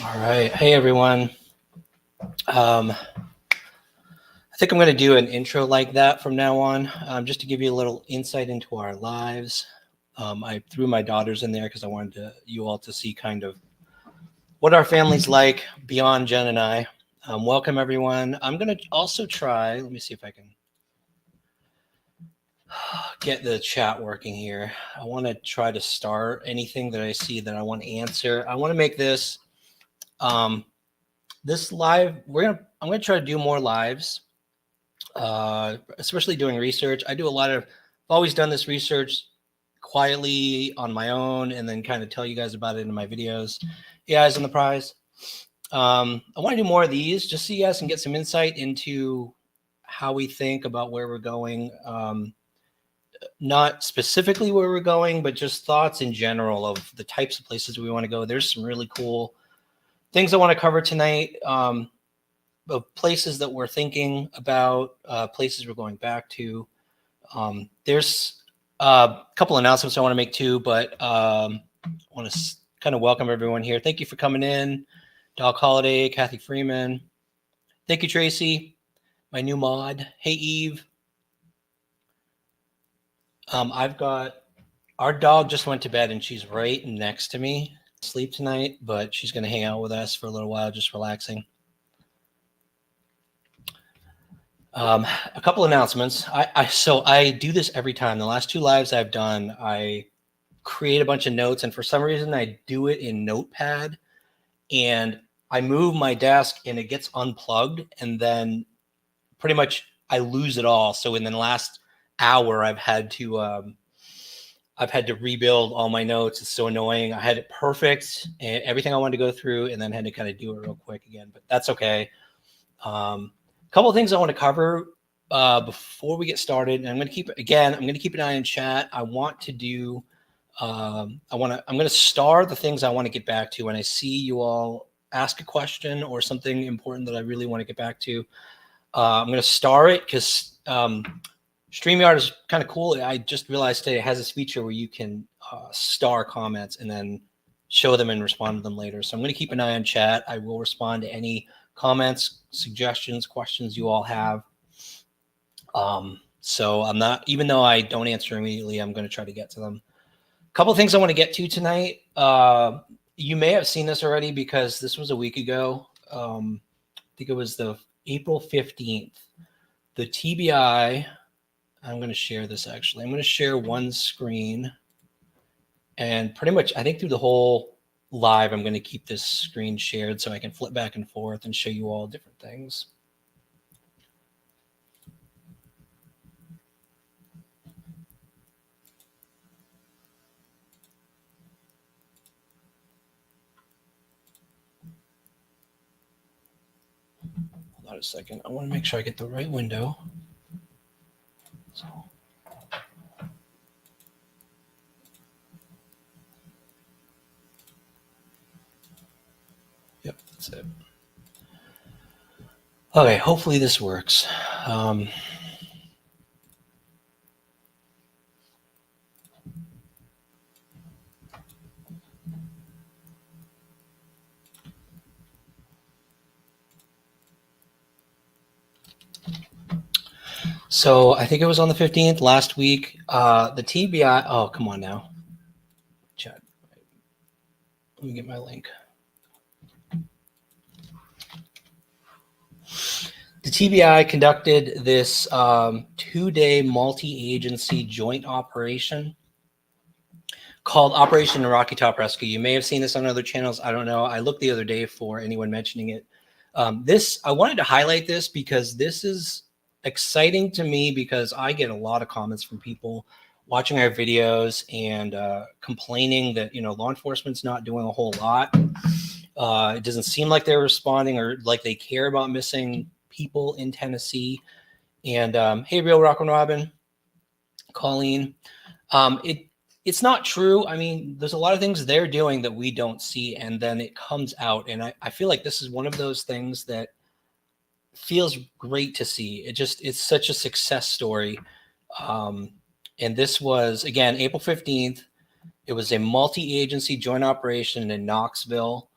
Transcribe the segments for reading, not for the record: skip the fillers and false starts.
All right. Hey, everyone. I think I'm going to do an intro like that from now on, just to give you a little insight into our lives. I threw my daughters in there because I wanted you all to see kind of what our family's like beyond Jen and I. Welcome, everyone. I'm going to also try, let me see if I can get the chat working here. I want to try to start anything that I see that I want to answer. I want to make this this live. I'm gonna try to do more lives, especially doing research. I've always done this research quietly on my own, and then kind of tell you guys about it in my videos. Yeah, eyes on the prize. I want to do more of these, just so you guys can get some insight into how we think about where we're going. Not specifically where we're going, but just thoughts in general of the types of places we want to go. There's some really cool things I want to cover tonight. Of places that we're thinking about, places we're going back to. There's a couple announcements I want to make too, but I want to kind of welcome everyone here. Thank you for coming in. Doc Holiday, Kathy Freeman. Thank you, Tracy, my new mod. Hey, Eve. I've got our dog just went to bed and she's right next to me. Sleep tonight, but she's going to hang out with us for a little while, just relaxing. A couple announcements. So I do this every time. The last two lives I've done, I create a bunch of notes, and for some reason I do it in Notepad, and I move my desk and it gets unplugged, and then pretty much I lose it all. So in the last hour, I've had to rebuild all my notes. It's so annoying. I had it perfect and everything I wanted to go through, and then had to kind of do it real quick again, but that's okay. Couple of things I want to cover before we get started. And I'm going to keep an eye on chat. I want to do, I'm going to star the things I want to get back to when I see you all ask a question or something important that I really want to get back to. I'm going to star it because StreamYard is kind of cool. I just realized today it has this feature where you can star comments and then show them and respond to them later. So I'm going to keep an eye on chat. I will respond to any comments, suggestions, questions you all have. So I'm not, even though I don't answer immediately, I'm going to try to get to them. A couple of things I want to get to tonight. You may have seen this already because this was a week ago. I think it was the April 15th. The TBI, I'm going to share this actually. I'm going to share one screen, and pretty much I think through the whole live, I'm going to keep this screen shared so I can flip back and forth and show you all different things. Hold on a second. I want to make sure I get the right window. So. Yep, that's it. Okay, hopefully this works. So I think it was on the 15th last week. The TBI. Oh, come on now. Chat. Let me get my link. The TBI conducted this 2-day multi-agency joint operation called Operation Rocky Top Rescue. You may have seen this on other channels. I don't know. I looked the other day for anyone mentioning it. I wanted to highlight this because this is exciting to me because I get a lot of comments from people watching our videos and complaining that, law enforcement's not doing a whole lot. It doesn't seem like they're responding or like they care about missing people in Tennessee. And hey, Real Rock and Robin, Colleen, it's not true. I mean, there's a lot of things they're doing that we don't see, and then it comes out. And I feel like this is one of those things that feels great to see. It's such a success story. And this was, again, April 15th. It was a multi-agency joint operation in Knoxville.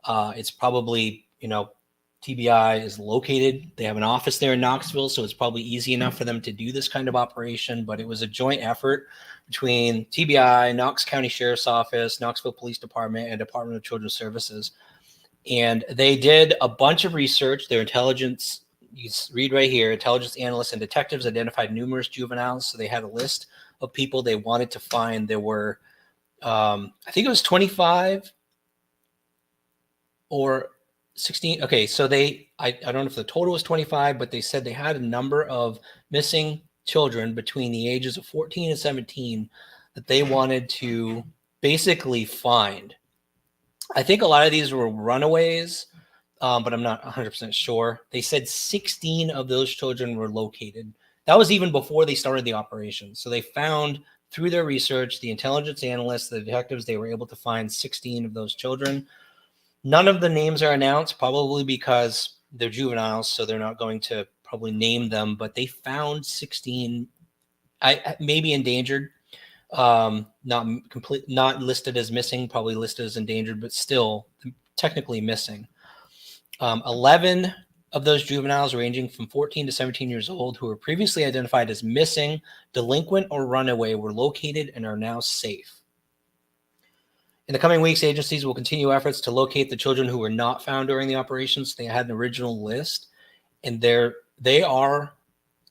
It's probably, TBI is located. They have an office there in Knoxville, so it's probably easy enough for them to do this kind of operation. But it was a joint effort between TBI, Knox County Sheriff's Office, Knoxville Police Department, and Department of Children's Services. And they did a bunch of research. Their intelligence, you read right here, intelligence analysts and detectives identified numerous juveniles. So they had a list of people they wanted to find. There were, I think it was 25 or 16. Okay, so I don't know if the total was 25, but they said they had a number of missing children between the ages of 14 and 17 that they wanted to basically find. I think a lot of these were runaways, but I'm not 100% sure. They said 16 of those children were located. That was even before they started the operation. So they found, through their research, the intelligence analysts, the detectives, they were able to find 16 of those children. None of the names are announced, probably because they're juveniles, so they're not going to probably name them, but they found 16, maybe endangered. Not listed as missing, probably listed as endangered, but still technically missing. 11 of those juveniles ranging from 14 to 17 years old who were previously identified as missing, delinquent, or runaway were located and are now safe. In the coming weeks, agencies will continue efforts to locate the children who were not found during the operations. They had an original list, and they are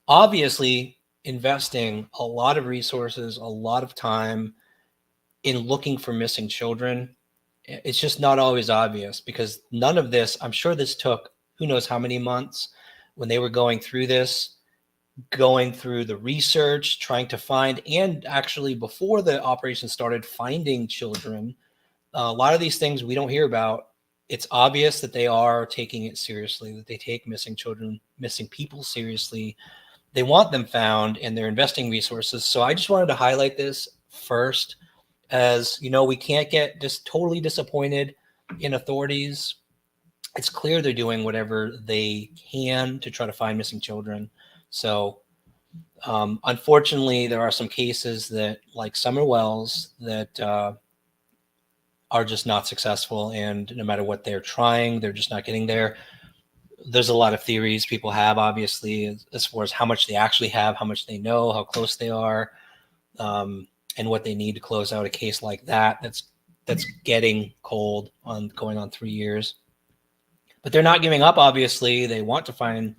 obviously investing a lot of resources, a lot of time in looking for missing children. It's just not always obvious because none of this, I'm sure this took who knows how many months when they were going through this, going through the research, trying to find, and actually before the operation started, finding children. A lot of these things we don't hear about. It's obvious that they are taking it seriously, that they take missing children, missing people seriously. They want them found, and they're investing resources. So I just wanted to highlight this first, as we can't get just totally disappointed in authorities. It's clear they're doing whatever they can to try to find missing children. So unfortunately, there are some cases that, like Summer Wells, that are just not successful, and no matter what they're trying, they're just not getting there. There's a lot of theories people have, obviously, as far as how much they actually have, how much they know, how close they are, and what they need to close out a case like that. That's getting cold on going on 3 years. But they're not giving up. Obviously, they want to find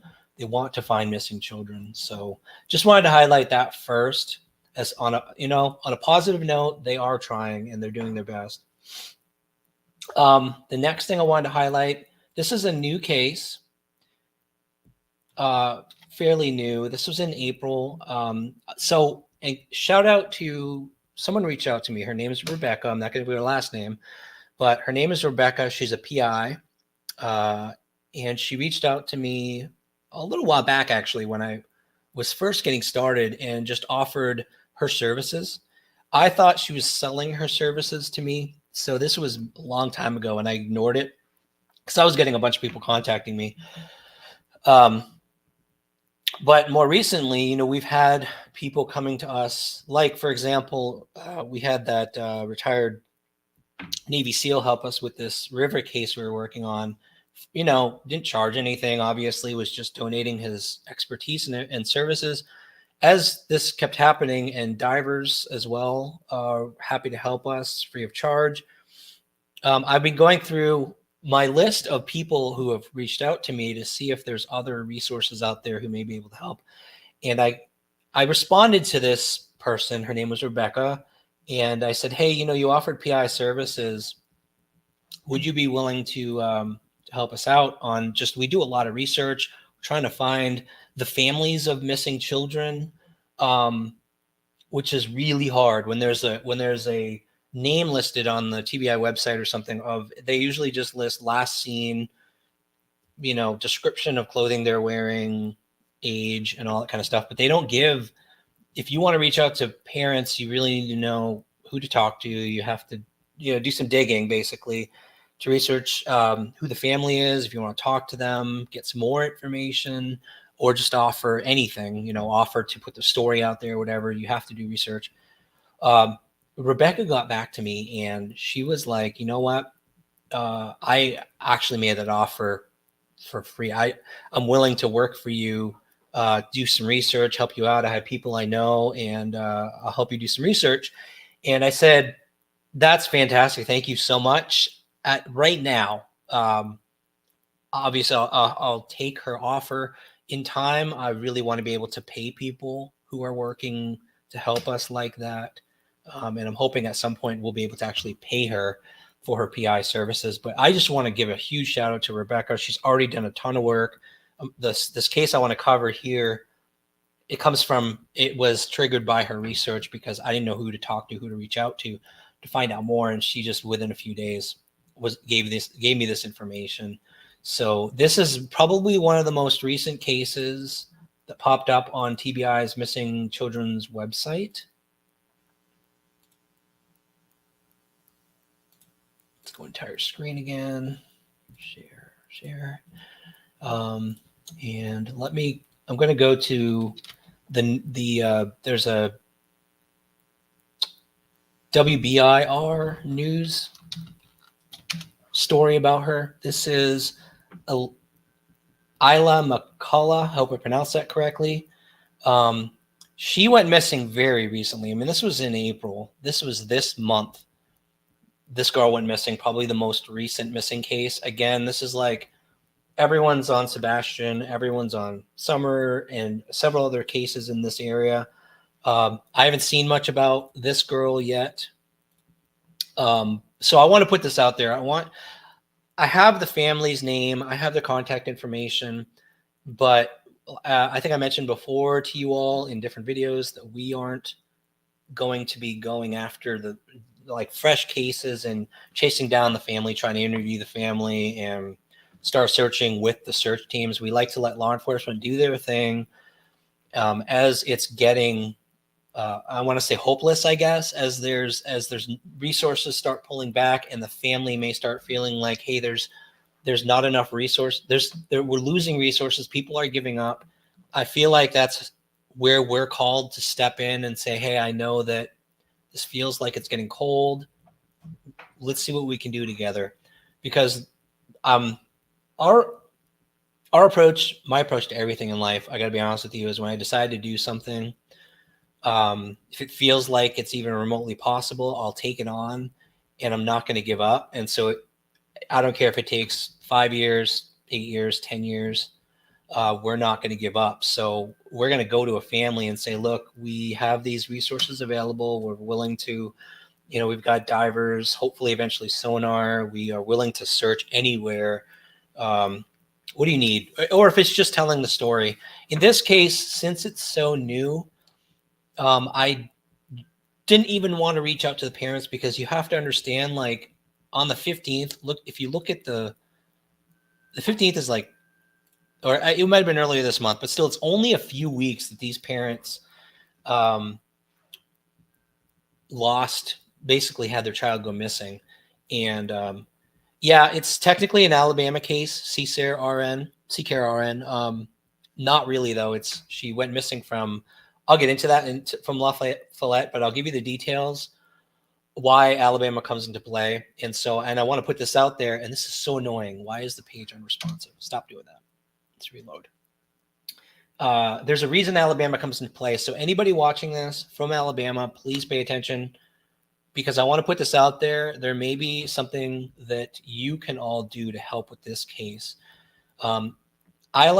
missing children. So just wanted to highlight that first, as on a positive note. They are trying and they're doing their best. The next thing I wanted to highlight, this is a new case, fairly new. This was in April. So a shout out to someone reached out to me. Her name is Rebecca. I'm not going to give her last name, but her name is Rebecca. She's a PI. And she reached out to me a little while back, actually, when I was first getting started, and just offered her services. I thought she was selling her services to me. So this was a long time ago, and I ignored it because I was getting a bunch of people contacting me. But more recently, we've had people coming to us, like, for example, we had that retired Navy SEAL help us with this river case we were working on. Didn't charge anything, obviously, was just donating his expertise and services. As this kept happening, and divers as well are happy to help us free of charge. I've been going through my list of people who have reached out to me to see if there's other resources out there who may be able to help. And I responded to this person. Her name was Rebecca. And I said, hey, you offered PI services. Would you be willing to help us out on we do a lot of research, trying to find the families of missing children, which is really hard when there's a name listed on the TBI website or something. They usually just list last seen, description of clothing they're wearing, age, and all that kind of stuff. But they don't give. If you want to reach out to parents, you really need to know who to talk to. You have to, do some digging, basically, to research who the family is. If you want to talk to them, get some more information, or just offer anything, offer to put the story out there, whatever. You have to do research. Rebecca got back to me, and she was like, you know what? I actually made that offer for free. I'm willing to work for you, do some research, help you out. I have people I know, and I'll help you do some research. And I said, that's fantastic. Thank you so much. At right now, obviously, I'll take her offer. In time, I really want to be able to pay people who are working to help us like that. And I'm hoping at some point we'll be able to actually pay her for her PI services. But I just want to give a huge shout out to Rebecca. She's already done a ton of work. This case I want to cover here, it was triggered by her research because I didn't know who to talk to, who to reach out to find out more. And she just within a few days gave me this information. So this is probably one of the most recent cases that popped up on TBI's missing children's website. Let's go entire screen again. Share. And I'm going to go to there's a WBIR news story about her. This is Isla McCullough. I hope I pronounced that correctly. She went missing very recently. I mean, this was in April. This was this month. This girl went missing, probably the most recent missing case. Again, this is like everyone's on Sebastian, everyone's on Summer, and several other cases in this area. I haven't seen much about this girl yet. So I want to put this out there. I have the family's name, I have the contact information, but I think I mentioned before to you all in different videos that we aren't going to be going after the like fresh cases and chasing down the family, trying to interview the family and start searching with the search teams. We like to let law enforcement do their thing. As it's getting, I want to say hopeless, I guess, as there's resources start pulling back and the family may start feeling like, hey, there's not enough resource. We're losing resources. People are giving up. I feel like that's where we're called to step in and say, hey, I know that this feels like it's getting cold. Let's see what we can do together. Because our approach, my approach to everything in life, I got to be honest with you, is when I decide to do something, if it feels like it's even remotely possible, I'll take it on and I'm not going to give up. And so I don't care if it takes 5 years, 8 years, 10 years, we're not going to give up. So we're going to go to a family and say, look, we have these resources available. We're willing to, we've got divers, hopefully eventually sonar. We are willing to search anywhere. What do you need? Or if it's just telling the story. In this case, since it's so new, I didn't even want to reach out to the parents because you have to understand, like on the 15th, if you look at the 15th is like, or it might've been earlier this month, but still it's only a few weeks that these parents, basically had their child go missing. And, yeah, it's technically an Alabama case, CCARE-RN. Not really though. She went missing from, I'll get into that from Lafayette, but I'll give you the details why Alabama comes into play. And I want to put this out there, and this is so annoying. Why is the page unresponsive? Stop doing that. Let's reload. There's a reason Alabama comes into play. So anybody watching this from Alabama, please pay attention because I want to put this out there. There may be something that you can all do to help with this case. Isla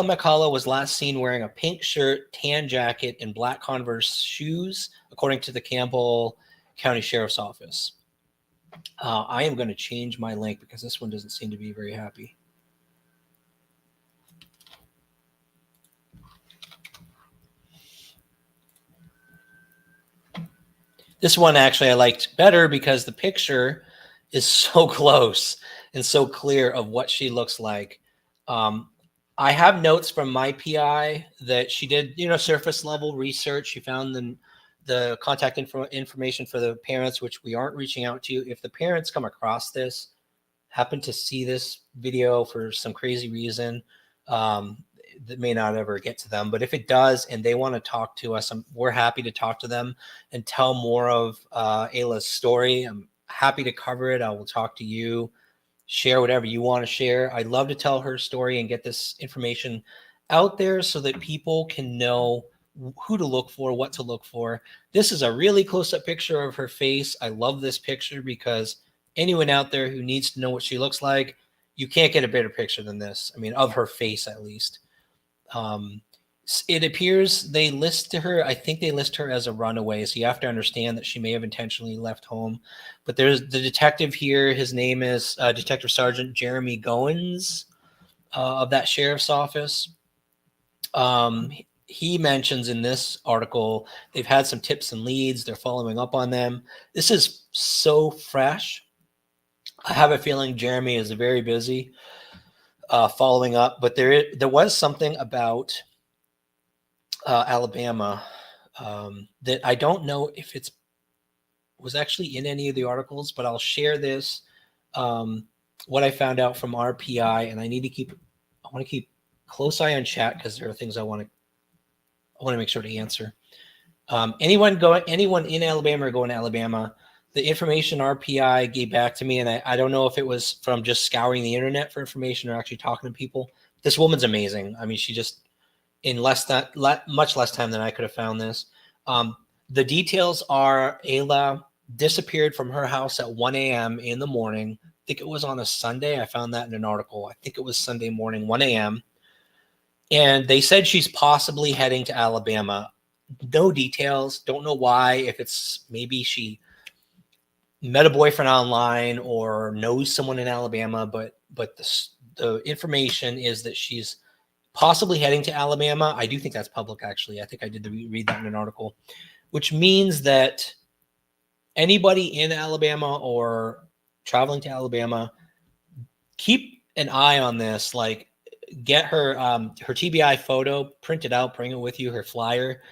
McCullough was last seen wearing a pink shirt, tan jacket, and black Converse shoes, according to the Campbell County Sheriff's Office. I am going to change my link because this one doesn't seem to be very happy. This one actually I liked better because the picture is so close and so clear of what she looks like. I have notes from my PI that she did, surface level research. She found the contact information for the parents, which we aren't reaching out to. If the parents come across this, happen to see this video for some crazy reason, that may not ever get to them. But if it does and they want to talk to us, we're happy to talk to them and tell more of Ayla's story. I'm happy to cover it. I will talk to you. share whatever you want to share. I'd love to tell her story and get this information out there so that people can know who to look for, what to look for. This is a really close-up picture of her face. I love this picture because anyone out there who needs to know what she looks like, you can't get a better picture than this. I mean, of her face at least. It appears they list her, I think they list her as a runaway. So you have to understand that she may have intentionally left home. But there's the detective here. His name is Detective Sergeant Jeremy Goins of that sheriff's office. He mentions in this article, they've had some tips and leads. They're following up on them. This is so fresh. I have a feeling Jeremy is very busy following up, but there was something about Alabama that I don't know if it was actually in any of the articles, but I'll share this, what I found out from RPI, and I want to keep close eye on chat because there are things I want to make sure to answer. Anyone in Alabama or going to Alabama, the information RPI gave back to me, and I don't know if it was from just scouring the internet for information or actually talking to people. This woman's amazing. I mean, she just, in much less time than I could have found this. The details are Ayla disappeared from her house at 1 a.m. in the morning. I think it was on a Sunday. I found that in an article. I think it was Sunday morning, 1 a.m. And they said she's possibly heading to Alabama. No details. Don't know why. If it's maybe she met a boyfriend online or knows someone in Alabama, but the information is that she's possibly heading to Alabama. I do think that's public, actually. I think I did read that in an article, which means that anybody in Alabama or traveling to Alabama, keep an eye on this. Like, get her TBI photo, print it out, bring it with you, her flyer.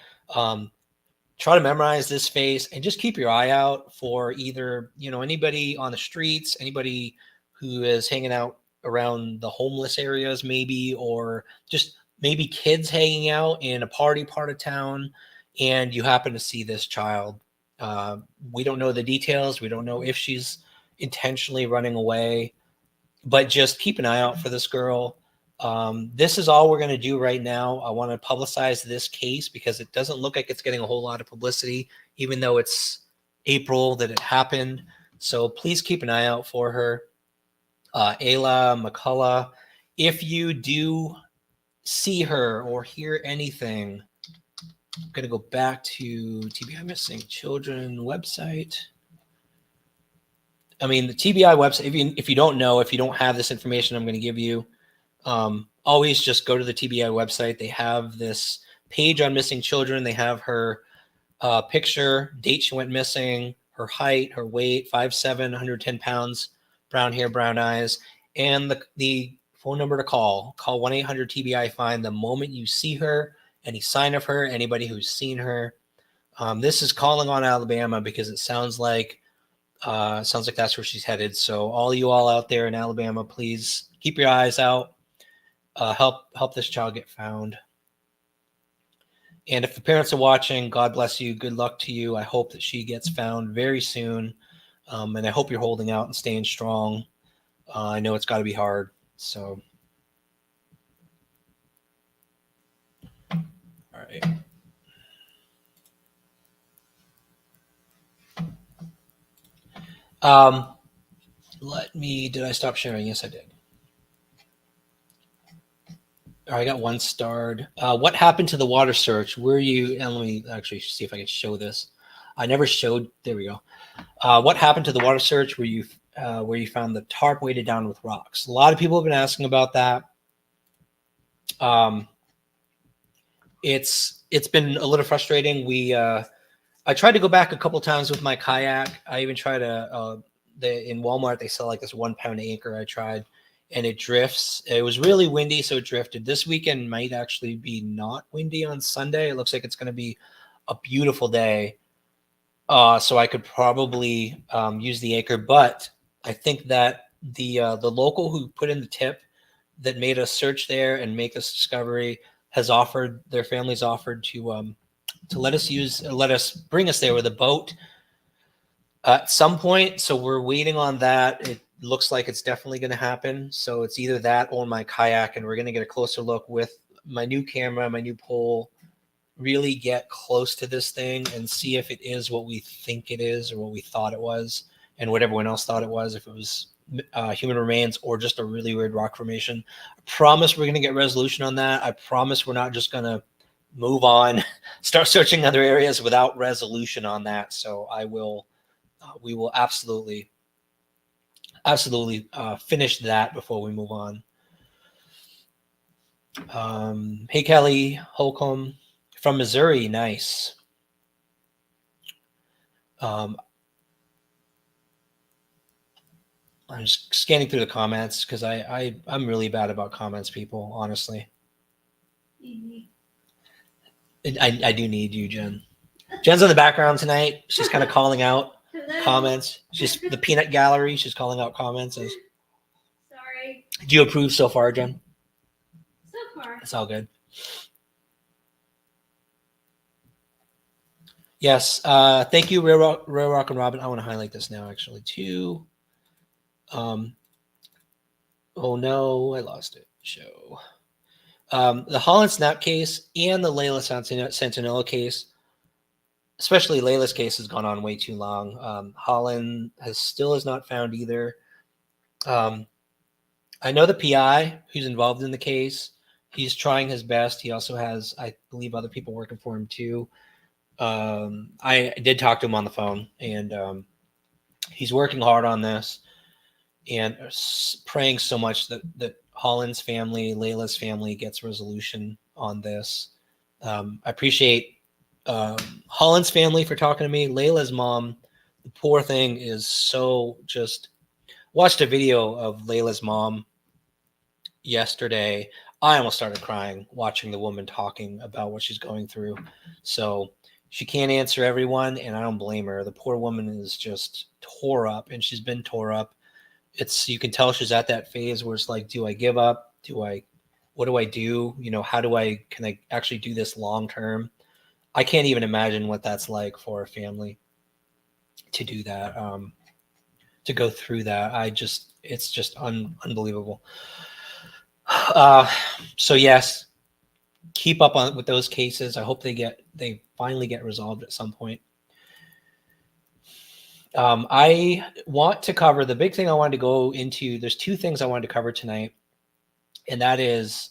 Try to memorize this face and just keep your eye out for either, anybody on the streets, anybody who is hanging out around the homeless areas maybe, or just maybe kids hanging out in a party part of town, and you happen to see this child. We don't know the details. We don't know if she's intentionally running away, but just keep an eye out for this girl. This is all we're going to do right now. I want to publicize this case because it doesn't look like it's getting a whole lot of publicity, even though it's April that it happened. So please keep an eye out for her. Ayla McCullough, if you do see her or hear anything, I'm going to go back to TBI Missing Children website. I mean, the TBI website, if you don't know, if you don't have this information I'm going to give you, always just go to the TBI website. They have this page on missing children. They have her picture, date she went missing, her height, her weight, 5'7", 110 pounds, brown hair, brown eyes, and the phone number to call. Call 1-800-TBI-FIND the moment you see her, any sign of her, anybody who's seen her. This is calling on Alabama because it sounds like that's where she's headed. So all you all out there in Alabama, please keep your eyes out. Help this child get found. And if the parents are watching, God bless you. Good luck to you. I hope that she gets found very soon. And I hope you're holding out and staying strong. I know it's got to be hard. So, all right. Did I stop sharing? Yes, I did. All right, I got one starred. What happened to the water search? And let me actually see if I can show this. I never showed, there we go. What happened to the water search where you found the tarp weighted down with rocks? A lot of people have been asking about that. It's been a little frustrating. I tried to go back a couple times with my kayak. I even tried in Walmart, they sell like this 1 pound anchor. I tried, and it drifts. It was really windy, so it drifted. This weekend might actually be not windy on Sunday. It looks like it's going to be a beautiful day. So I could probably use the anchor, but I think that the local who put in the tip that made us search there and make this discovery their family's offered to let us bring us there with a boat at some point. So we're waiting on that. looks like it's definitely going to happen. So it's either that or my kayak, and we're going to get a closer look with my new camera, my new pole, really get close to this thing and see if it is what we think it is or what we thought it was and what everyone else thought it was, if it was human remains or just a really weird rock formation. I promise we're going to get resolution on that. I promise we're not just going to move on, start searching other areas without resolution on that. So we will absolutely finish that before we move on. Hey, Kelly Holcomb from Missouri. Nice. I'm just scanning through the comments because I'm really bad about comments, people, honestly. I do need you, Jen. Jen's in the background tonight. She's kind of calling out comments. She's the peanut gallery. She's calling out comments. Sorry. Do you approve so far, Jen? So far. It's all good. Yes. Thank you, Real Rock and Robin. I want to highlight this now, actually, too. Oh no, I lost it. Show. The Holland Snap case and the Layla Santinella case, especially Layla's case, has gone on way too long. Holland still has not found either. I know the PI who's involved in the case. He's trying his best. He also has, I believe, other people working for him too. I did talk to him on the phone, and he's working hard on this and praying so much that Holland's family, Layla's family, gets resolution on this. I appreciate Holland's family for talking to me. Layla's mom, the poor thing, is so just watched a video of Layla's mom yesterday. I almost started crying watching the woman talking about what she's going through. So she can't answer everyone, and I don't blame her. The poor woman is just tore up, and she's been tore up. You can tell she's at that phase where it's like, do I give up? What do I do? Can I actually do this long term? I can't even imagine what that's like for a family to do that, to go through that. It's just unbelievable. So yes, keep up with those cases. I hope they finally get resolved at some point. I want to cover the big thing I wanted to go into. There's two things I wanted to cover tonight, and that is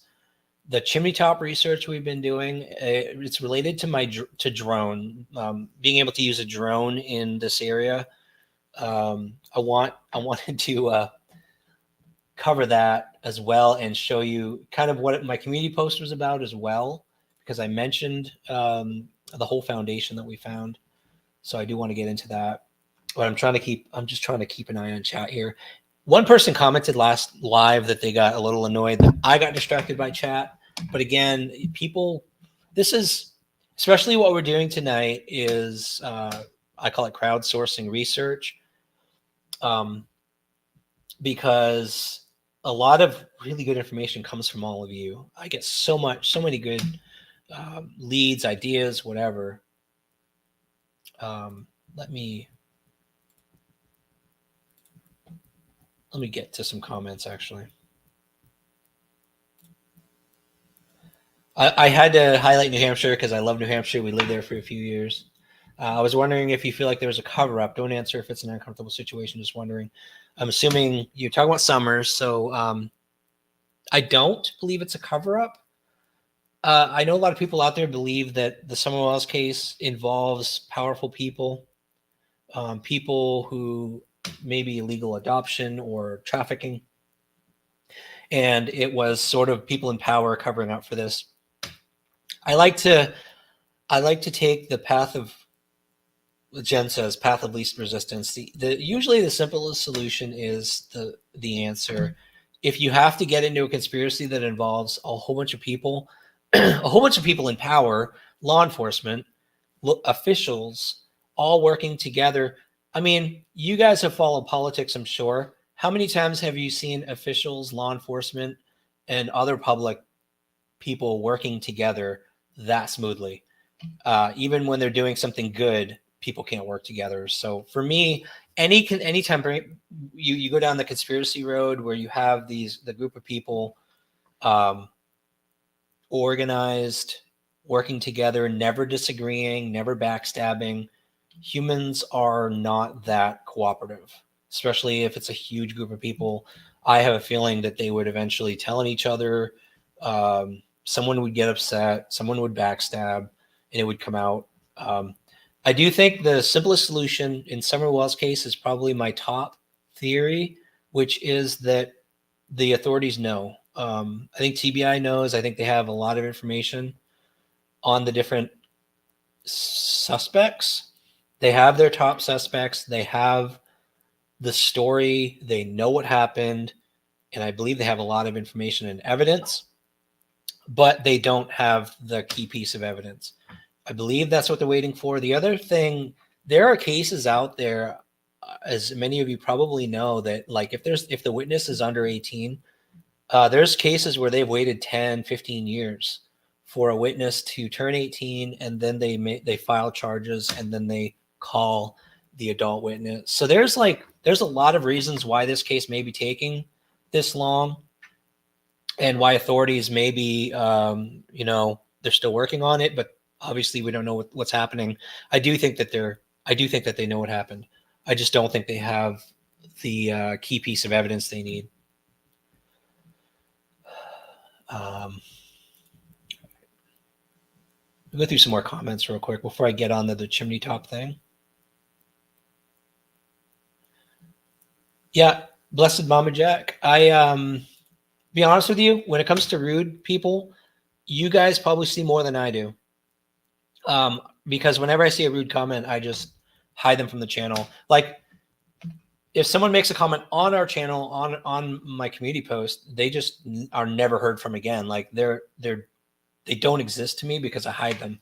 the chimney top research we've been doing. It's related to drone, being able to use a drone in this area. I wanted to cover that as well and show you kind of what my community post was about as well, because I mentioned the whole foundation that we found. So I do want to get into that. But I'm just trying to keep an eye on chat here. One person commented last live that they got a little annoyed that I got distracted by chat. But again, people, this is, especially what we're doing tonight is, I call it crowdsourcing research, because a lot of really good information comes from all of you. I get so many good leads, ideas, whatever. Let me get to some comments, actually. I had to highlight New Hampshire because I love New Hampshire. We lived there for a few years. I was wondering if you feel like there was a cover-up. Don't answer if it's an uncomfortable situation. Just wondering. I'm assuming you're talking about Summers, so I don't believe it's a cover-up. I know a lot of people out there believe that the Summer Wells case involves powerful people, people who maybe illegal adoption or trafficking, and it was sort of people in power covering up for this. I like to take the path of, Jen says, path of least resistance. Usually the simplest solution is the answer. If you have to get into a conspiracy that involves a whole bunch of people, a whole bunch of people in power, law enforcement, officials, all working together. I mean, you guys have followed politics, I'm sure. How many times have you seen officials, law enforcement, and other public people working together that smoothly? Even when they're doing something good, people can't work together. So for me, anytime you go down the conspiracy road where you have the group of people organized, working together, never disagreeing, never backstabbing. Humans are not that cooperative, especially if it's a huge group of people. I have a feeling that they would eventually tell on each other. Someone would get upset, someone would backstab, and it would come out. I do think the simplest solution in Summerwell's case is probably my top theory, which is that the authorities know. I think TBI knows. I think they have a lot of information on the different suspects. They have their top suspects. They have the story. They know what happened. And I believe they have a lot of information and evidence, but they don't have the key piece of evidence. I believe that's what they're waiting for. The other thing, there are cases out there, as many of you probably know, that like if the witness is under 18, there's cases where they've waited 10, 15 years for a witness to turn 18, and then they file charges, and then they call the adult witness. So there's a lot of reasons why this case may be taking this long, and why authorities may be, they're still working on it, but obviously we don't know what's happening. I do think that they know what happened. I just don't think they have the key piece of evidence they need. I'll go through some more comments real quick before I get on to the chimney top thing. Yeah, blessed Mama Jack. I be honest with you, when it comes to rude people, you guys probably see more than I do. Because whenever I see a rude comment, I just hide them from the channel. Like, if someone makes a comment on our channel, on my community post, they just are never heard from again. Like they don't exist to me because I hide them.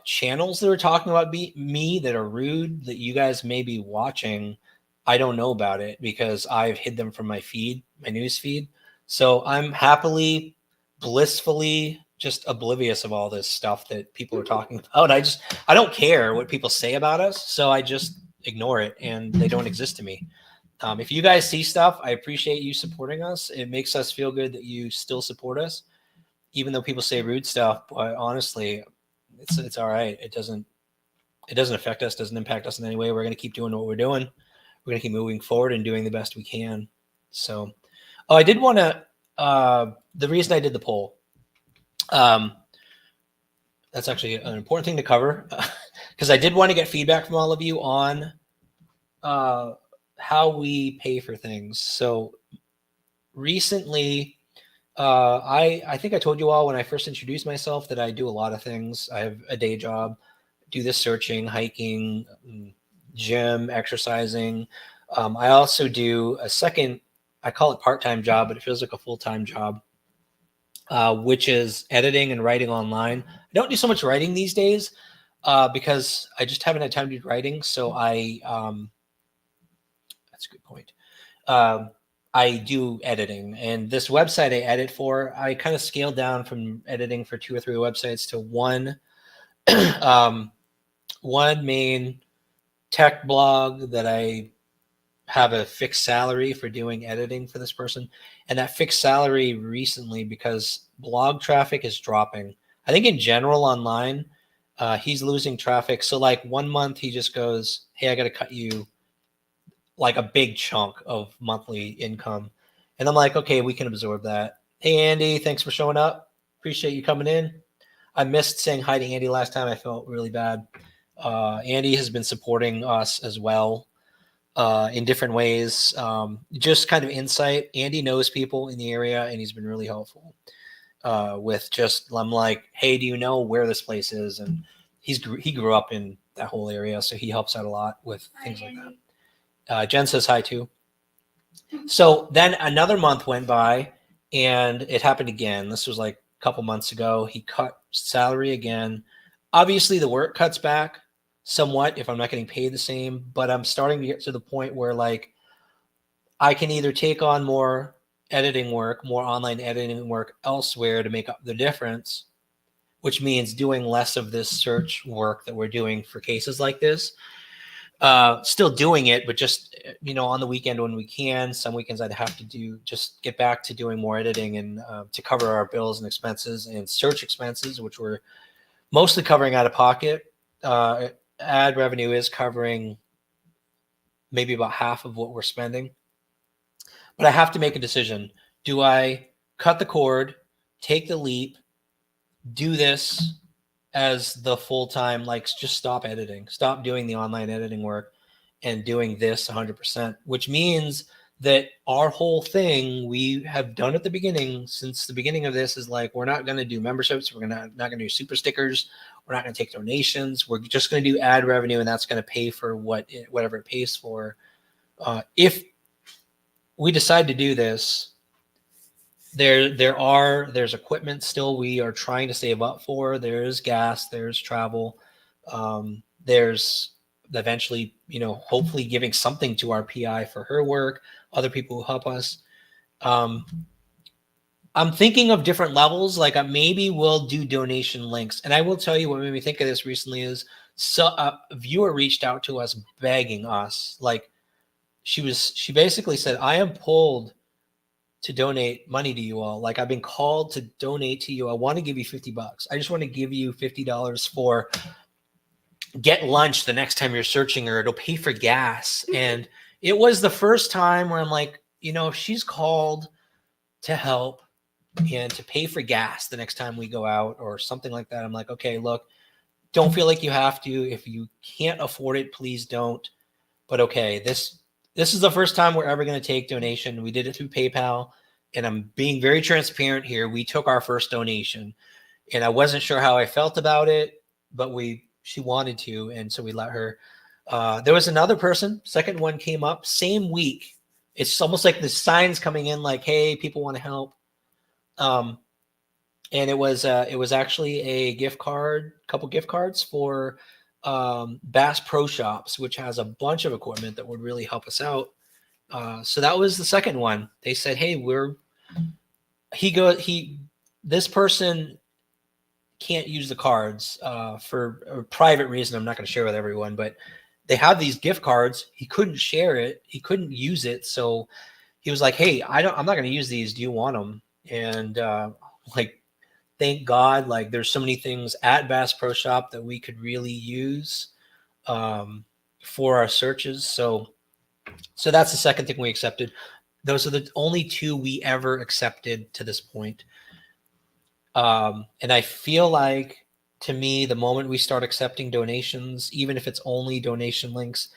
Channels that are talking about me that are rude that you guys may be watching, I don't know about it because I've hid them from my feed, my news feed. So I'm happily, blissfully just oblivious of all this stuff that people are talking about. I don't care what people say about us, so I just ignore it, and they don't exist to me. If you guys see stuff, I appreciate you supporting us. It makes us feel good that you still support us, even though people say rude stuff. But honestly, it's all right. It doesn't affect us, doesn't impact us in any way. We're going to keep doing what we're doing. We're going to keep moving forward and doing the best we can. So, I did want to, the reason I did the poll, that's actually an important thing to cover because I did want to get feedback from all of you on how we pay for things. So recently, I think I told you all when I first introduced myself that I do a lot of things. I have a day job, do this searching, hiking, gym, exercising. I also do a second, I call it part-time job, but it feels like a full-time job, which is editing and writing online. I don't do so much writing these days because I just haven't had time to do writing. So that's a good point. I do editing, and this website I edit for, I kind of scaled down from editing for 2 or 3 websites to one, one main tech blog that I have a fixed salary for doing editing for this person. And that fixed salary recently, because blog traffic is dropping, I think in general online, he's losing traffic. So like 1 month he just goes, hey, I got to cut you like a big chunk of monthly income. And I'm like, okay, we can absorb that. Hey, Andy, thanks for showing up. Appreciate you coming in. I missed saying hi to Andy last time. I felt really bad. Andy has been supporting us as well in different ways. Just kind of insight. Andy knows people in the area, and he's been really helpful with just, I'm like, hey, do you know where this place is? And he grew up in that whole area, so he helps out a lot with things like that. Jen says hi too. So then another month went by, and it happened again. This was like a couple months ago. He cut salary again. Obviously, the work cuts back somewhat if I'm not getting paid the same, but I'm starting to get to the point where like I can either take on more editing work, more online editing work elsewhere to make up the difference, which means doing less of this search work that we're doing for cases like this, Still doing it, but just, on the weekend when we can. Some weekends I'd have to get back to doing more editing and to cover our bills and expenses and search expenses, which we're mostly covering out of pocket. Ad revenue is covering maybe about half of what we're spending. But I have to make a decision. Do I cut the cord, take the leap, do this as the full-time, like just stop editing, stop doing the online editing work and doing this 100%, which means that our whole thing we have done at the beginning, since the beginning of this, is like, we're not going to do memberships. We're not going to do super stickers. We're not going to take donations. We're just going to do ad revenue, and that's going to pay for whatever it pays for. If we decide to do this, there's equipment still we are trying to save up for. There's gas, there's travel, there's eventually, hopefully giving something to our PI for her work, other people who help us. I'm thinking of different levels. Like maybe we'll do donation links. And I will tell you what made me think of this recently is a viewer reached out to us begging us. Like she basically said, I am pulled to donate money to you all. Like, I've been called to donate to you. I want to give you $50. I just want to give you $50 for get lunch the next time you're searching, or it'll pay for gas. And it was the first time where I'm like, if she's called to help and to pay for gas the next time we go out or something like that, I'm like, okay, look, don't feel like you have to. If you can't afford it, please don't. But okay, this is the first time we're ever going to take donation. We did it through PayPal, and I'm being very transparent here. We took our first donation, and I wasn't sure how I felt about it, but she wanted to, and so we let her. There was another person, second one came up, same week. It's almost like the signs coming in like, hey, people want to help. And it was actually a couple gift cards for Bass Pro Shops, which has a bunch of equipment that would really help us out. So that was the second one. They said, hey, this person can't use the cards for a private reason I'm not going to share with everyone, but they have these gift cards. He couldn't share it. He couldn't use it. So he was like, hey, I'm not going to use these. Do you want them? And thank God, like there's so many things at Bass Pro Shop that we could really use for our searches. So that's the second thing we accepted. Those are the only two we ever accepted to this point. And I feel like, to me, the moment we start accepting donations, even if it's only donation links,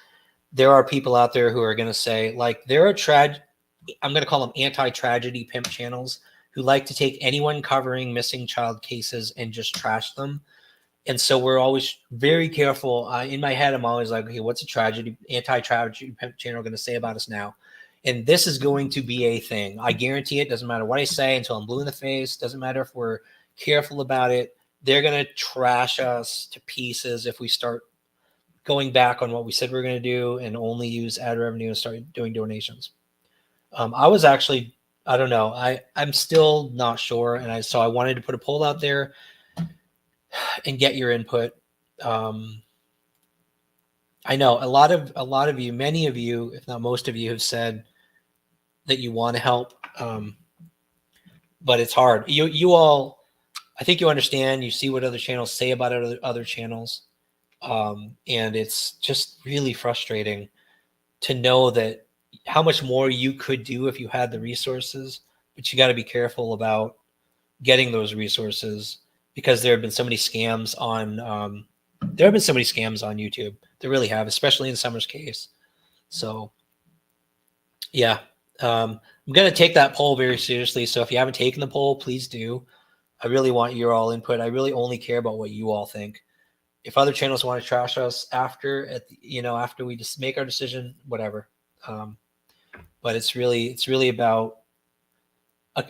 there are people out there who are going to say, like, there are I'm going to call them anti-tragedy pimp channels who like to take anyone covering missing child cases and just trash them. And so we're always very careful. In my head, I'm always like, okay, what's a anti-tragedy pimp channel going to say about us now? And this is going to be a thing. I guarantee it. Doesn't matter what I say until I'm blue in the face. Doesn't matter if we're careful about it. They're going to trash us to pieces if we start going back on what we said we we're going to do and only use ad revenue and start doing donations. I was actually, I don't know. I'm still not sure. And so I wanted to put a poll out there and get your input. I know a lot of you, many of you, if not most of you, have said that you want to help. But it's hard. You all, I think you understand, you see what other channels say about other channels. And it's just really frustrating to know that how much more you could do if you had the resources, but you got to be careful about getting those resources, because there have been so many scams on YouTube. There really have, especially in Summer's case. So yeah, I'm going to take that poll very seriously. So if you haven't taken the poll, please do. I really want your all input. I really only care about what you all think. If other channels want to trash us after we just make our decision, whatever. But it's really about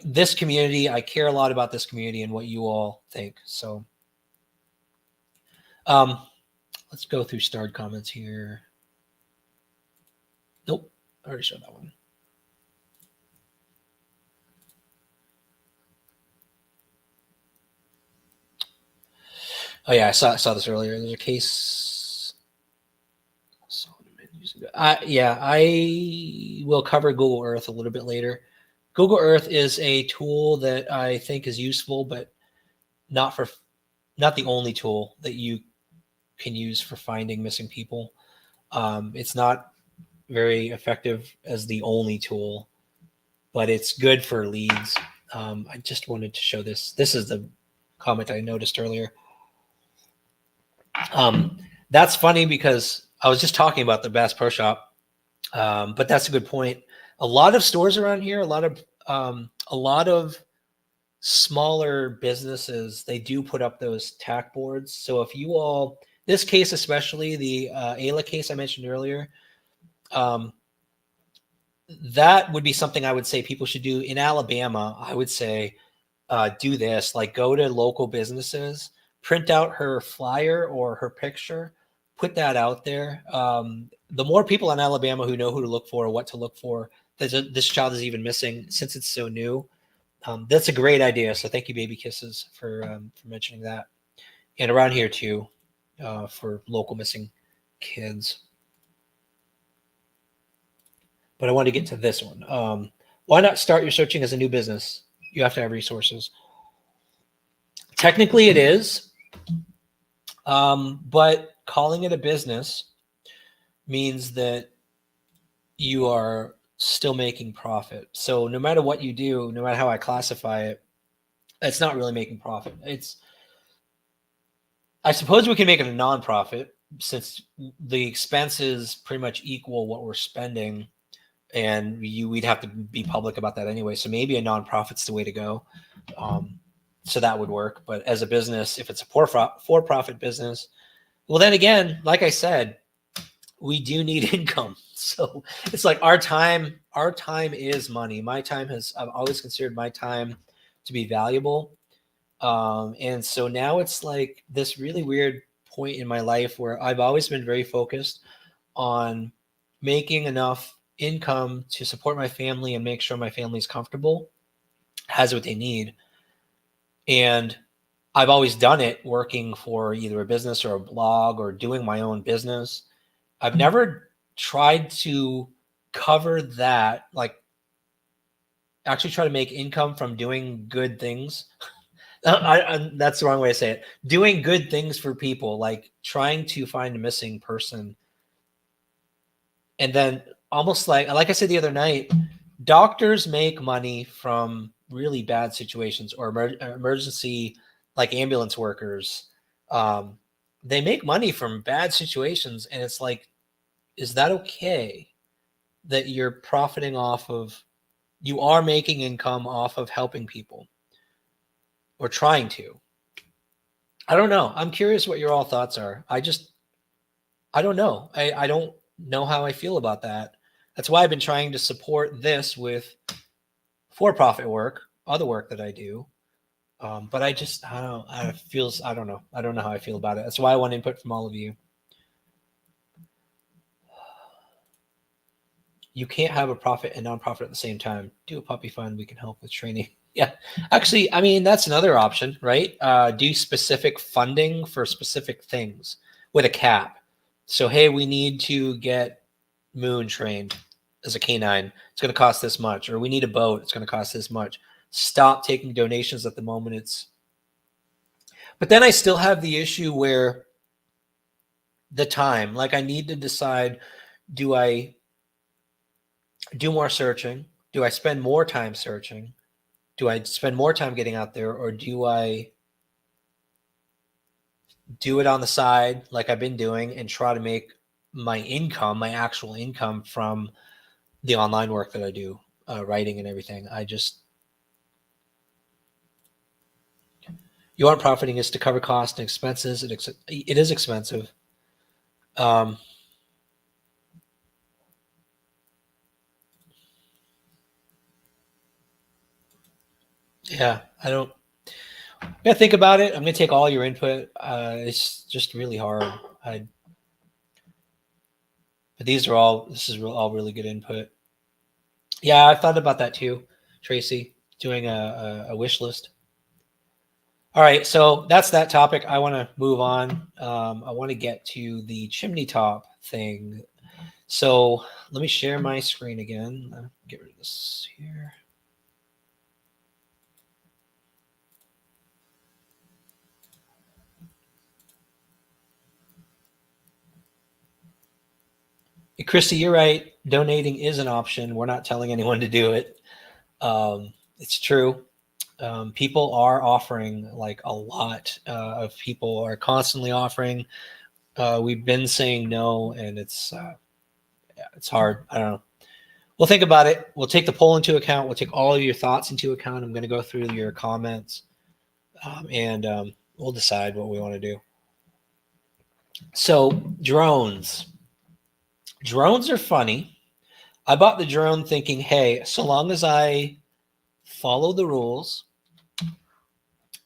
this community. I care a lot about this community and what you all think. So let's go through starred comments here. Nope, I already showed that one. Oh yeah, I saw this earlier. There's a case. I will cover Google Earth a little bit later. Google Earth is a tool that I think is useful, but not the only tool that you can use for finding missing people. It's not very effective as the only tool, but it's good for leads. I just wanted to show this. This is the comment I noticed earlier. That's funny because I was just talking about the Bass Pro Shop, but that's a good point. A lot of stores around here, a lot of smaller businesses, they do put up those tack boards. So if you all, this case especially, the Ayla case I mentioned earlier, that would be something I would say people should do. In Alabama, I would say do this, like go to local businesses, print out her flyer or her picture, put that out there. The more people in Alabama who know who to look for, what to look for, this child is even missing, since it's so new. That's a great idea. So thank you, Baby Kisses, for mentioning that. And around here too, for local missing kids. But I want to get to this one. Why not start your searching as a new business? You have to have resources. Technically it is, but calling it a business means that you are still making profit. So no matter what you do, no matter how I classify it, it's not really making profit. I suppose we can make it a nonprofit, since the expenses pretty much equal what we're spending, and we'd have to be public about that anyway. So maybe a nonprofit's the way to go. So that would work. But as a business, if it's a for-profit business, well, then again, like I said, we do need income. So it's like our time is money. I've always considered my time to be valuable. And so now it's like this really weird point in my life where I've always been very focused on making enough income to support my family and make sure my family's comfortable, has what they need. And I've always done it working for either a business or a blog or doing my own business. I've never tried to cover that, like actually try to make income from doing good things. That's the wrong way to say it. Doing good things for people, like trying to find a missing person. And then almost like I said the other night, doctors make money from really bad situations, or emergency, like ambulance workers. They make money from bad situations. And it's like, is that okay that you're profiting off of, you are making income off of helping people or trying to? I don't know. I'm curious what your all thoughts are. I don't know. I don't know how I feel about that. That's why I've been trying to support this with for-profit work, other work that I do. But I don't know. I don't know how I feel about it. That's why I want input from all of you. You can't have a profit and nonprofit at the same time. Do a puppy fund. We can help with training. Yeah, actually, I mean, that's another option, right? Do specific funding for specific things with a cap. So, hey, we need to get Moon trained as a canine. It's going to cost this much. Or we need a boat. It's going to cost this much. Stop taking donations at the moment. But then I still have the issue where the time, like I need to decide, do I do more searching? Do I spend more time searching? Do I spend more time getting out there, or do I do it on the side like I've been doing and try to make my income, my actual income from the online work that I do, writing and everything? You aren't profiting is to cover costs and expenses. It is expensive. Yeah, I'm gonna think about it. I'm gonna take all your input. It's just really hard. But this is all really good input. Yeah, I've thought about that too, Tracy, doing a wish list. All right, so that's that topic. I want to move on. I want to get to the chimney top thing. So let me share my screen again. Get rid of this here. Christy, you're right. Donating is an option. We're not telling anyone to do it. It's true. People are offering, like a lot of people are constantly offering. We've been saying no, and it's hard. I don't know. We'll think about it. We'll take the poll into account. We'll take all of your thoughts into account. I'm going to go through your comments, and we'll decide what we want to do. So drones. Drones are funny. I bought the drone thinking, hey, so long as I follow the rules,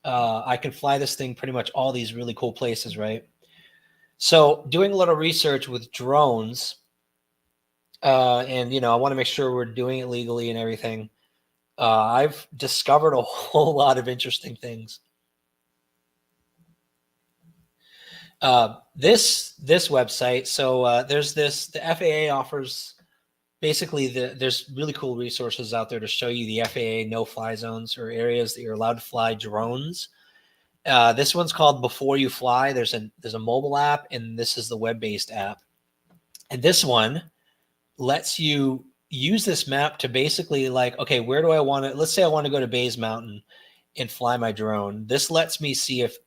I can fly this thing pretty much all these really cool places, right? So doing a little research with drones, and I want to make sure we're doing it legally and everything. I've discovered a whole lot of interesting things. This website. So there's this. The FAA offers basically there's really cool resources out there to show you the FAA no-fly zones or areas that you're allowed to fly drones. This one's called Before You Fly. There's a mobile app, and this is the web-based app. And this one lets you use this map to basically, like, okay, where do I want to? Let's say I want to go to Bays Mountain and fly my drone. This lets me see if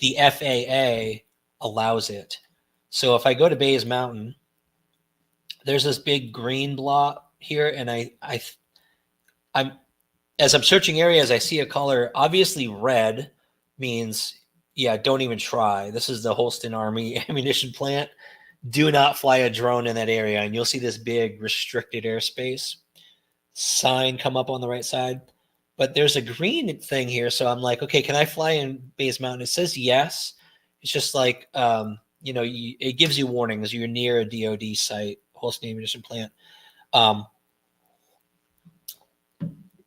the FAA allows it. So if I go to Bays Mountain, there's this big green block here, and I'm as I'm searching areas, I see a color. Obviously, red means, yeah, don't even try. This is the Holston Army ammunition plant. Do not fly a drone in that area, and you'll see this big restricted airspace sign come up on the right side. But there's a green thing here, so I'm like, okay, can I fly in Bays Mountain? It says yes. It's just like, it gives you warnings. You're near a DoD site, Holston ammunition plant.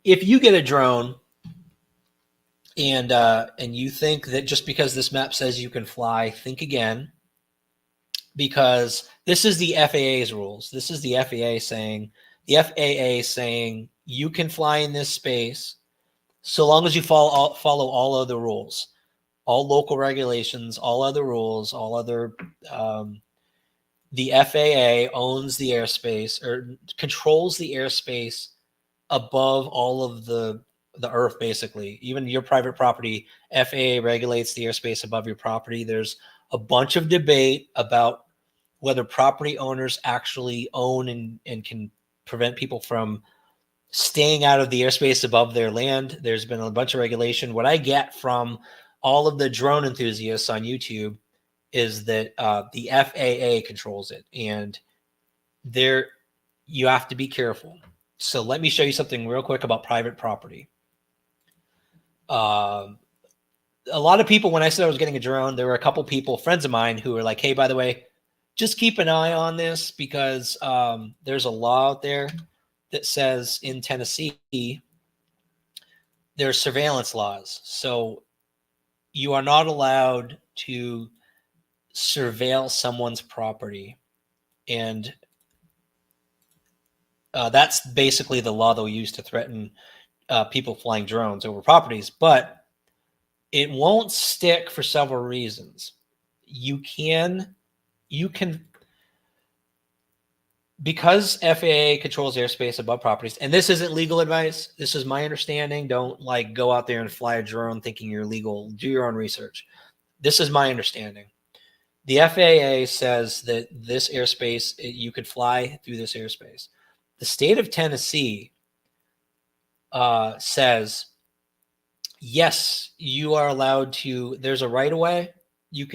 If you get a drone and you think that just because this map says you can fly, think again, because this is the FAA's rules. This is the FAA saying you can fly in this space so long as you follow all other rules, all local regulations, all other rules, all other. The FAA owns the airspace or controls the airspace above all of the earth, basically. Even your private property, FAA regulates the airspace above your property. There's a bunch of debate about whether property owners actually own and can prevent people from staying out of the airspace above their land. There's been a bunch of regulation. What I get from all of the drone enthusiasts on YouTube is that the FAA controls it, and you have to be careful. So let me show you something real quick about private property. A lot of people, when I said I was getting a drone, there were a couple people, friends of mine, who were like, hey, by the way, just keep an eye on this because there's a law out there that says in Tennessee, there's surveillance laws. So you are not allowed to surveil someone's property. And that's basically the law they'll use to threaten people flying drones over properties. But it won't stick for several reasons. You can, because FAA controls airspace above properties, and this isn't legal advice. This is my understanding. Don't go out there and fly a drone thinking you're legal. Do your own research. This is my understanding. The FAA says that this airspace, you could fly through this airspace. The state of Tennessee says, yes, you are allowed to, there's a right of way. You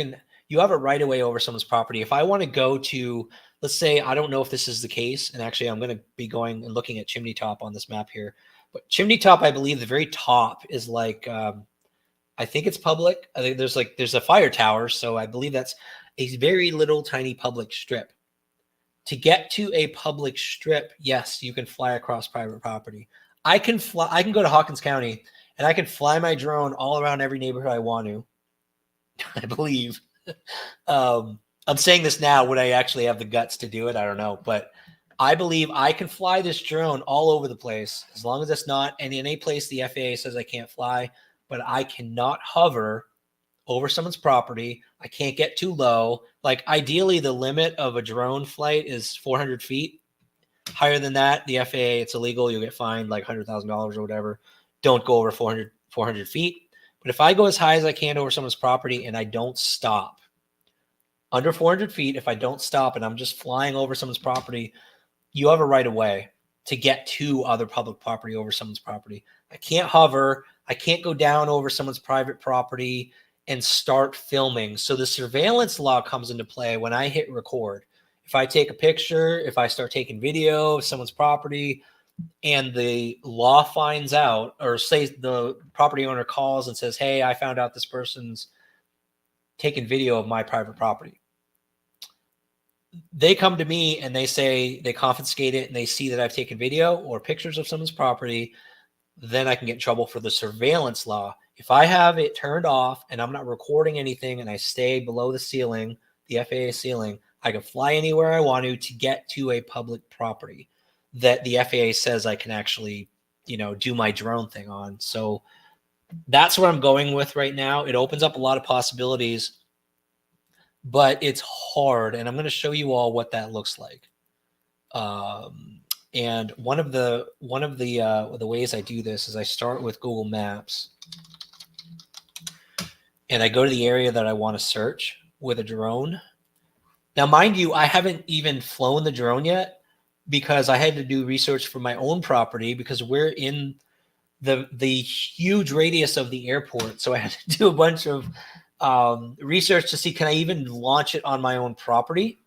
have a right of way over someone's property. If I want to go to, let's say, I don't know if this is the case, and actually I'm going to be going and looking at Chimney Top on this map here. But Chimney Top, I believe the very top is I think it's public. I think there's a fire tower, so I believe that's a very little tiny public strip. To get to a public strip, yes, you can fly across private property. I can go to Hawkins County and I can fly my drone all around every neighborhood I want to. I believe. I'm saying this now. Would I actually have the guts to do it? I don't know. But I believe I can fly this drone all over the place as long as it's not in any place the FAA says I can't fly, but I cannot hover over someone's property. I can't get too low. Like ideally the limit of a drone flight is 400 feet. Higher than that, the FAA, it's illegal. You'll get fined like $100,000 or whatever. Don't go over 400 feet. But if I go as high as I can over someone's property and I don't stop, under 400 feet, if I don't stop and I'm just flying over someone's property, you have a right of way to get to other public property over someone's property. I can't hover. I can't go down over someone's private property and start filming. So the surveillance law comes into play when I hit record. If I take a picture, if I start taking video of someone's property and the law finds out, or say the property owner calls and says, hey, I found out this person's taking video of my private property. They come to me and they say they confiscate it and they see that I've taken video or pictures of someone's property, then I can get in trouble for the surveillance law. If I have it turned off and I'm not recording anything and I stay below the ceiling, the FAA ceiling, I can fly anywhere I want to get to a public property that the FAA says I can actually, do my drone thing on. So that's what I'm going with right now. It opens up a lot of possibilities, but it's hard. And I'm going to show you all what that looks like. And one of the ways I do this is I start with Google Maps and I go to the area that I want to search with a drone. Now, mind you, I haven't even flown the drone yet because I had to do research for my own property because we're in the huge radius of the airport. So I had to do a bunch of research to see, can I even launch it on my own property?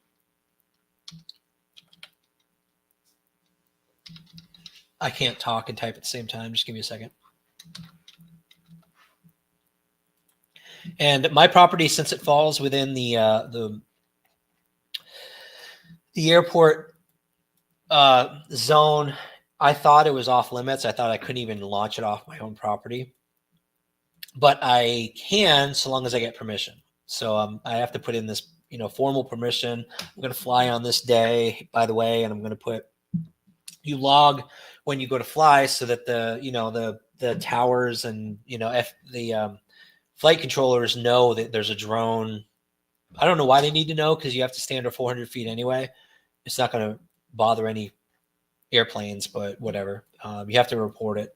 I can't talk and type at the same time. Just give me a second. And my property, since it falls within the airport zone, I thought it was off limits. I thought I couldn't even launch it off my own property, but I can, so long as I get permission. So I have to put in this, formal permission. I'm going to fly on this day, by the way, and I'm going to put, you log when you go to fly so that the towers and, the flight controllers know that there's a drone. I don't know why they need to know because you have to stay under 400 feet anyway. It's not going to bother any airplanes, but whatever. You have to report it.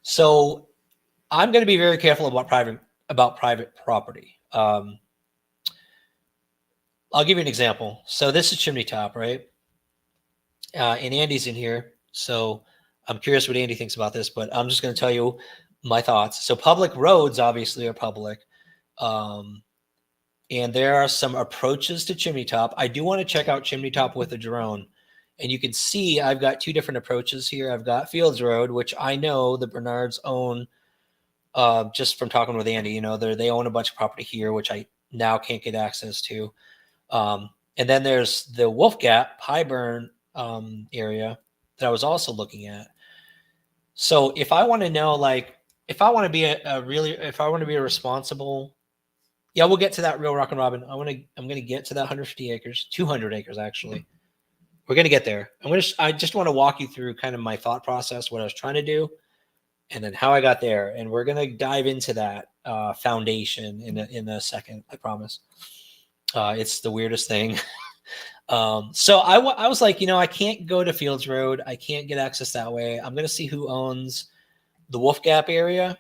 So I'm going to be very careful about private property. I'll give you an example. So this is Chimney Top, right? And Andy's in here. So I'm curious what Andy thinks about this, but I'm just going to tell you my thoughts. So public roads obviously are public. And there are some approaches to Chimney Top. I do want to check out Chimney Top with a drone. And you can see I've got two different approaches here. I've got Fields Road, which I know the Bernards own just from talking with Andy. They own a bunch of property here, which I now can't get access to. And then there's the Wolf Gap, Pyburn area that I was also looking at. So if I want to know, if I want to be if I want to be a responsible, yeah, we'll get to that, Real Rock and Robin. I'm going to get to that 150 acres, 200 acres, actually. We're going to get there. I just want to walk you through kind of my thought process, what I was trying to do, and then how I got there. And we're going to dive into that foundation in a second, I promise. It's the weirdest thing. So I was like, I can't go to Fields Road. I can't get access that way. I'm going to see who owns the Wolf Gap area,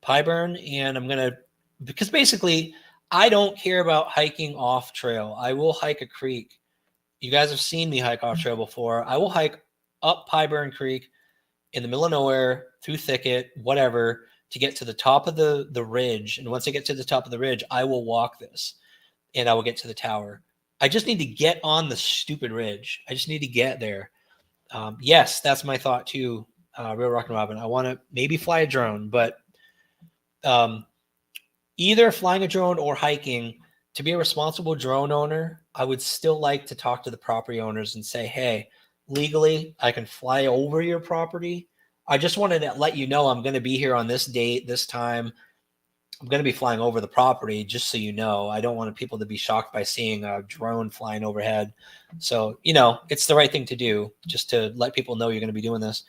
Pyburn, and because basically I don't care about hiking off trail. I will hike a creek. You guys have seen me hike off trail before. I will hike up Pyburn Creek in the middle of nowhere, through thicket, whatever, to get to the top of the ridge. And once I get to the top of the ridge, I will walk this and I will get to the tower. I just need to get on the stupid ridge. I just need to get there. Yes, that's my thought too, Real Rock and Robin. I want to maybe fly a drone, but either flying a drone or hiking, to be a responsible drone owner, I would still like to talk to the property owners and say, hey, legally, I can fly over your property. I just wanted to let you know I'm going to be here on this date, this time. I'm going to be flying over the property, just so you know. I don't want people to be shocked by seeing a drone flying overhead. So, it's the right thing to do, just to let people know you're going to be doing this.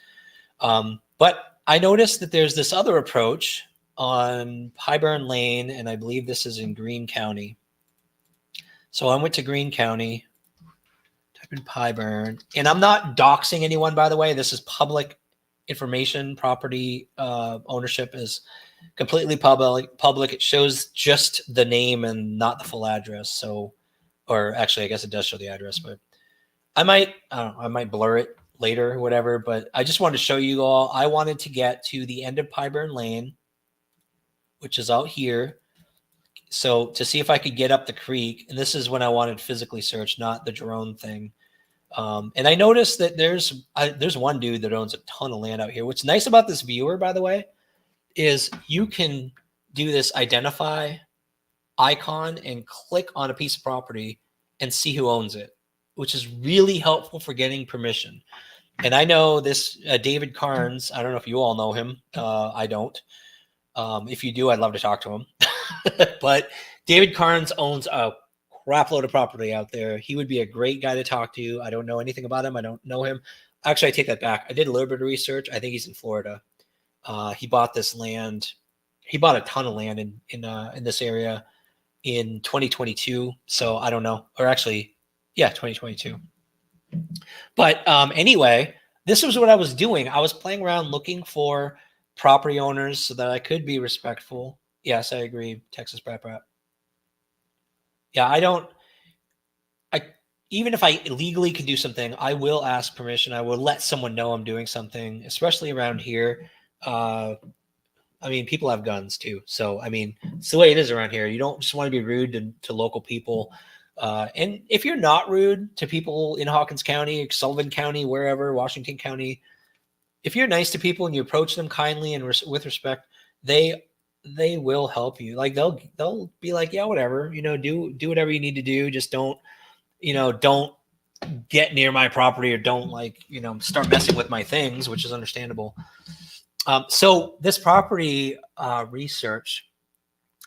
But I noticed that there's this other approach on Pyburn Lane, and I believe this is in Greene County. So I went to Greene County, type in Pyburn, and I'm not doxing anyone, by the way. This is public information. Property ownership is completely public. It shows just the name and not the full address. So, or actually, I guess it does show the address, but I might blur it later or whatever. But I just wanted to show you all. I wanted to get to the end of Pyburn Lane, which is out here. So to see if I could get up the creek, and this is when I wanted physically search, not the drone thing. And I noticed that there's one dude that owns a ton of land out here. What's nice about this viewer, by the way, is you can do this identify icon and click on a piece of property and see who owns it, which is really helpful for getting permission. And I know this David Carnes. I don't know if you all know him. I don't. If you do, I'd love to talk to him. But David Carnes owns a crap load of property out there. He would be a great guy to talk to. I don't know anything about him. I don't know him. Actually, I take that back. I did a little bit of research. I think he's in Florida. He bought this land. He bought a ton of land in this area in 2022. So I don't know. Or actually, yeah, 2022. But anyway, this was what I was doing. I was playing around looking for property owners so that I could be respectful. Yes, I agree. Texas Brat Brat. Yeah, even if I legally can do something, I will ask permission. I will let someone know I'm doing something, especially around here. People have guns too. So, it's the way it is around here. You don't just want to be rude to local people. And if you're not rude to people in Hawkins County, Sullivan County, wherever, Washington County, if you're nice to people and you approach them kindly and with respect, they will help you. Like they'll be like, yeah, whatever, do whatever you need to do. Just don't get near my property, or don't start messing with my things, which is understandable. So this property research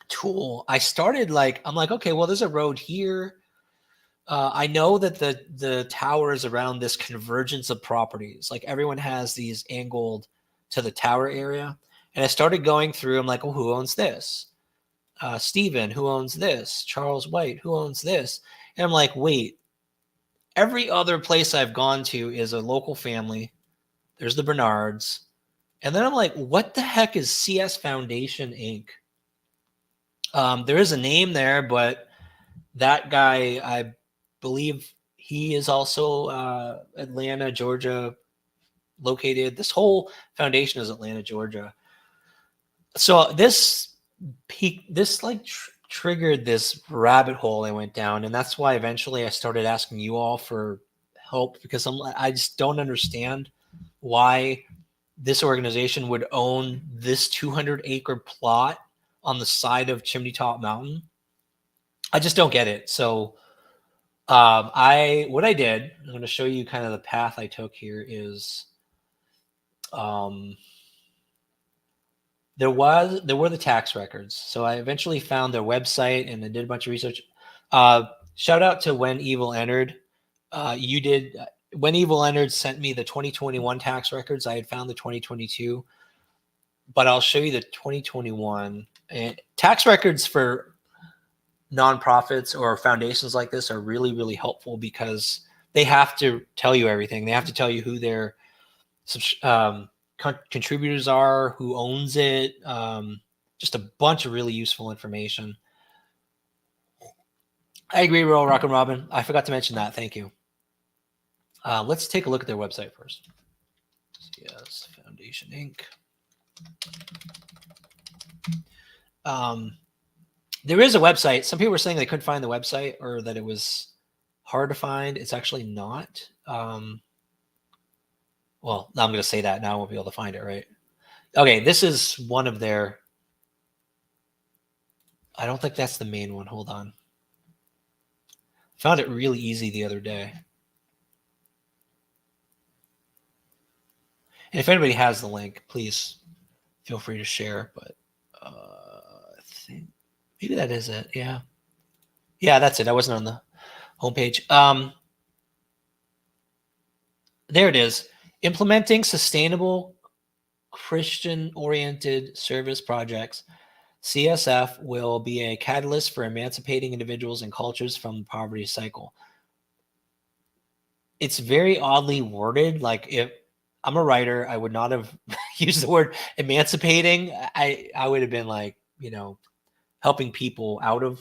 tool, I started I'm like, okay, well, there's a road here. I know that the tower is around this convergence of properties. Like everyone has these angled to the tower area. And I started going through, I'm like, well, who owns this? Steven, who owns this? Charles White, who owns this? And I'm like, wait, every other place I've gone to is a local family. There's the Bernards. And then I'm like, what the heck is CS Foundation Inc.? There is a name there, but that guy, I believe he is also Atlanta, Georgia located. This whole foundation is Atlanta, Georgia. So this triggered this rabbit hole I went down, and that's why eventually I started asking you all for help, because I just don't understand why this organization would own this 200-acre plot on the side of Chimney Top Mountain. I just don't get it. So what I did, I'm going to show you kind of the path I took here is there were the tax records. So I eventually found their website and I did a bunch of research. Shout out to When Evil Entered. When Evil Entered sent me the 2021 tax records. I had found the 2022, but I'll show you the 2021. And tax records for nonprofits or foundations like this are really, really helpful, because they have to tell you everything. They have to tell you who their contributors are, who owns it, just a bunch of really useful information. I agree, Roll Rock and Robin. I forgot to mention that. Thank you. Let's take a look at their website first. Yes, Foundation Inc. There is a website. Some people were saying they couldn't find the website, or that it was hard to find. It's actually not. Well, now I'm going to say that. Now I won't be able to find it, right? Okay, this is one of their... I don't think that's the main one. Hold on. Found it really easy the other day. And if anybody has the link, please feel free to share. But I think maybe that is it. Yeah. Yeah, that's it. I wasn't on the homepage. There it is. Implementing sustainable Christian-oriented service projects. CSF will be a catalyst for emancipating individuals and cultures from the poverty cycle. It's very oddly worded. Like, if I'm a writer, I would not have used the word emancipating. I would have been like, helping people out of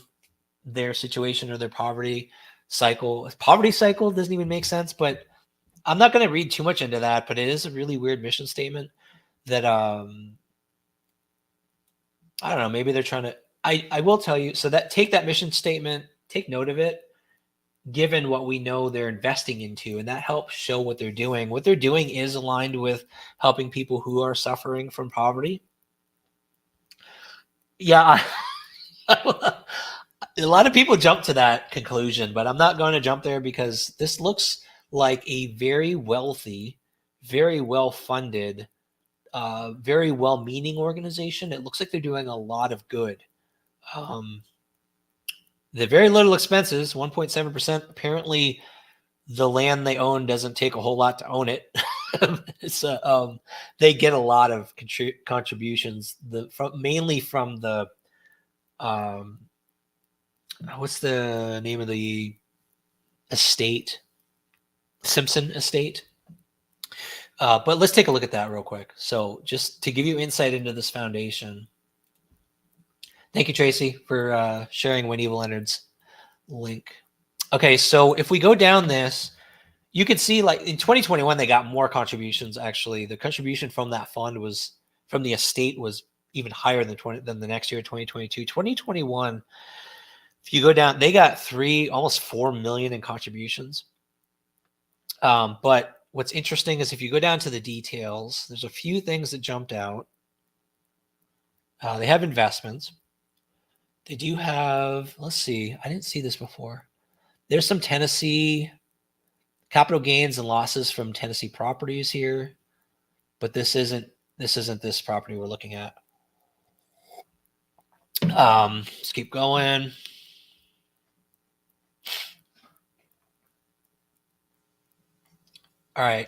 their situation or their poverty cycle. Poverty cycle doesn't even make sense, but I'm not going to read too much into that. But it is a really weird mission statement that I don't know. Maybe they're trying to. I will tell you. So take that mission statement, take note of it, given what we know they're investing into, and that helps show what they're doing. What they're doing is aligned with helping people who are suffering from poverty. Yeah, a lot of people jump to that conclusion, but I'm not going to jump there because this looks like a very wealthy, very well-funded, very well-meaning organization. It looks like they're doing a lot of good. The very little expenses, 1.7%. Apparently, the land they own doesn't take a whole lot to own it. So they get a lot of contributions. Mainly from the what's the name of the estate? Simpson Estate. But let's take a look at that real quick. So just to give you insight into this foundation. Thank you, Tracy, for sharing When Evil Enters link. Okay, so if we go down this, you can see like in 2021, they got more contributions. Actually, the contribution from that fund from the estate was even higher than the next year, 2022. 2021, if you go down, they got almost 4 million in contributions. But what's interesting is if you go down to the details, there's a few things that jumped out. They have investments. They do have, let's see, I didn't see this before. There's some Tennessee capital gains and losses from Tennessee properties here, but this isn't this property we're looking at. Let's keep going. All right.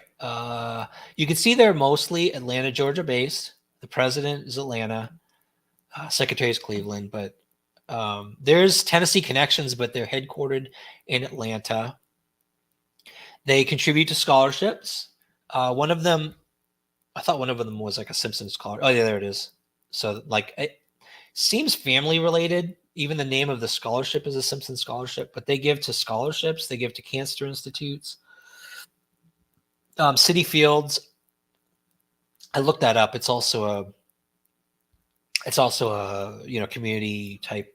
You can see they're mostly Atlanta, Georgia based. The president is Atlanta. Secretary is Cleveland, but there's Tennessee connections, but they're headquartered in Atlanta. They contribute to scholarships. One of them, I thought one of them was like a Simpson scholar. Oh yeah, there it is. So like it seems family related. Even the name of the scholarship is a Simpson scholarship, but they give to scholarships. They give to cancer institutes. City Fields. I looked that up. It's also a community type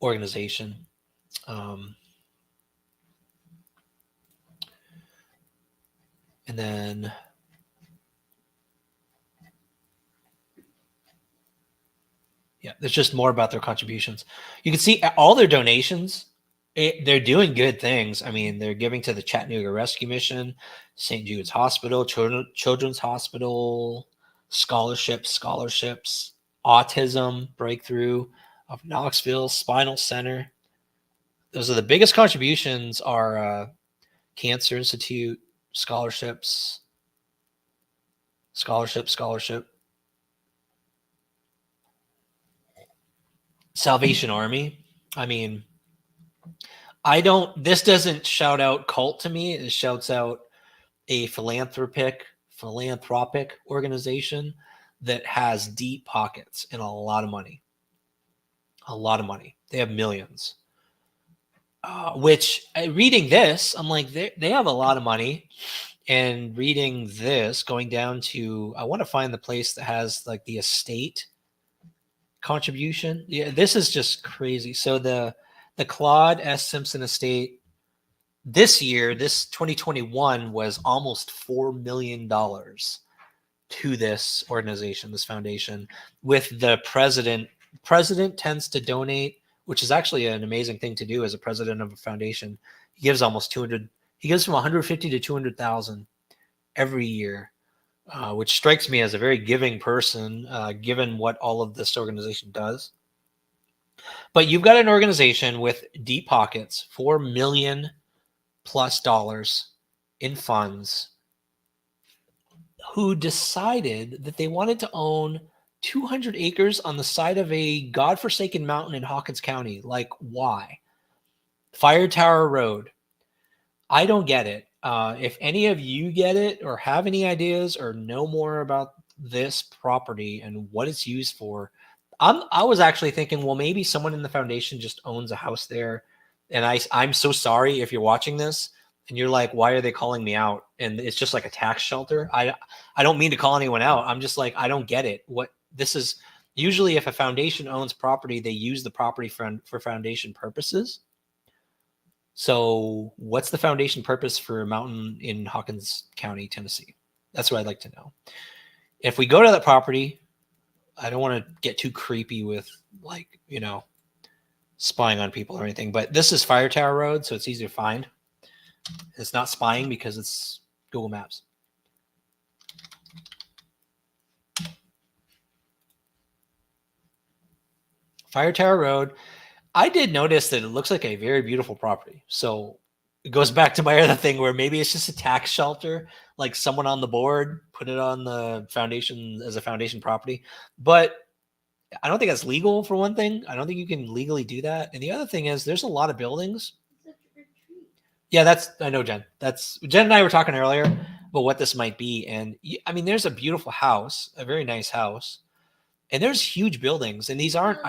organization. And then there's just more about their contributions. You can see all their donations. They're doing good things. I mean, they're giving to the Chattanooga Rescue Mission, St. Jude's Hospital, Children's Hospital, scholarships, autism breakthrough of Knoxville, Spinal Center. Those are the biggest contributions are Cancer Institute, scholarship. Salvation Army. I mean, this doesn't shout out cult to me. It shouts out a philanthropic organization that has deep pockets and a lot of money. They have millions. Which reading this, I'm like, they have a lot of money. And reading this, going down to, I want to find the place that has like the estate contribution. Yeah, this is just crazy. So the Claude S. Simpson estate this year, this 2021, was almost $4 million to this organization, this foundation, with the president. President tends to donate, which is actually an amazing thing to do as a president of a foundation. He gives almost 200. He gives from 150 to 200,000 every year which strikes me as a very giving person, given what all of this organization does. But you've got an organization with deep pockets, $4 million plus in funds, who decided that they wanted to own 200 acres on the side of a godforsaken mountain in Hawkins County. Like, why? Fire Tower Road. I don't get it. If any of you get it or have any ideas or know more about this property and what it's used for, I was actually thinking, well, maybe someone in the foundation just owns a house there. And I'm so sorry if you're watching this and you're like, why are they calling me out? And it's just like a tax shelter. I don't mean to call anyone out. I'm just like, I don't get it. What this is usually, if a foundation owns property, they use the property for foundation purposes. So what's the foundation purpose for a mountain in Hawkins County, Tennessee? That's what I'd like to know. If we go to that property, I don't want to get too creepy with, like, spying on people or anything, but this is Fire Tower Road, so it's easy to find. It's not spying because it's Google Maps. Fire Tower Road. I did notice that it looks like a very beautiful property. So it goes back to my other thing where maybe it's just a tax shelter, like someone on the board put it on the foundation as a foundation property. But I don't think that's legal, for one thing. I don't think you can legally do that. And the other thing is there's a lot of buildings. Yeah, I know, Jen. Jen and I were talking earlier about what this might be. And I mean, there's a beautiful house, a very nice house. And there's huge buildings. And these aren't,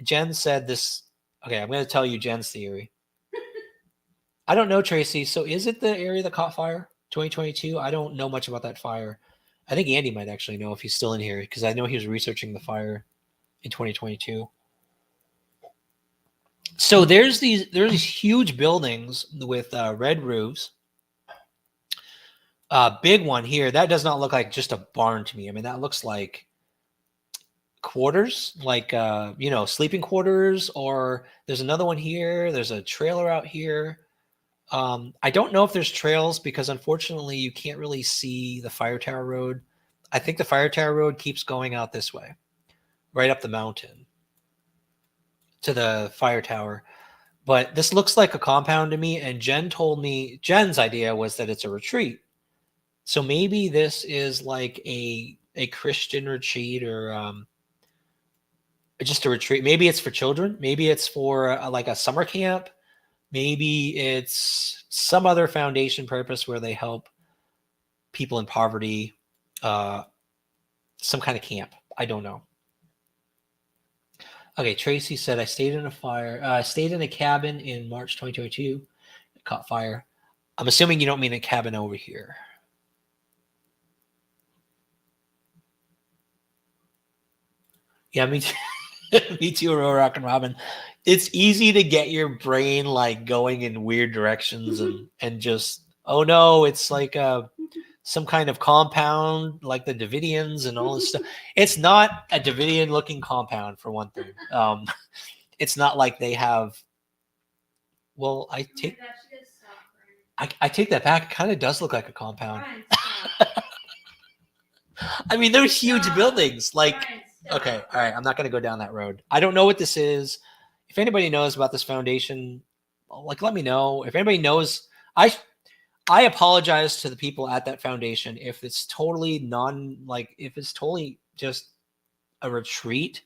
Jen said this. Okay, I'm going to tell you Jen's theory. I don't know, Tracy. So is it the area that caught fire, 2022? I don't know much about that fire. I think Andy might actually know if he's still in here, because I know he was researching the fire in 2022. So there's these huge buildings with red roofs. Big one here. That does not look like just a barn to me. I mean, that looks like quarters, like sleeping quarters. Or there's another one here. There's a trailer out here. I don't know if there's trails, because unfortunately you can't really see the Fire Tower Road. I think the Fire Tower Road keeps going out this way, right up the mountain to the fire tower. But this looks like a compound to me. And Jen told me, Jen's idea was that it's a retreat. So maybe this is like a Christian retreat, or just a retreat. Maybe it's for children. Maybe it's for like a summer camp. Maybe it's some other foundation purpose where they help people in poverty, some kind of camp. I don't know. Okay, Tracy said, I stayed in a cabin in March 2022. It caught fire. I'm assuming you don't mean a cabin over here. Yeah, me too. Me too, Rock and Robin. It's easy to get your brain like going in weird directions and just, oh no, it's like some kind of compound like the Davidians and all this stuff. It's not a Davidian looking compound, for one thing. It's not like they have. Well, I take that back. It kind of does look like a compound. I mean, there's huge buildings. Like, okay, all right, I'm not going to go down that road. I don't know what this is. If anybody knows about this foundation, like, let me know. If anybody knows, I apologize to the people at that foundation if it's totally if it's totally just a retreat.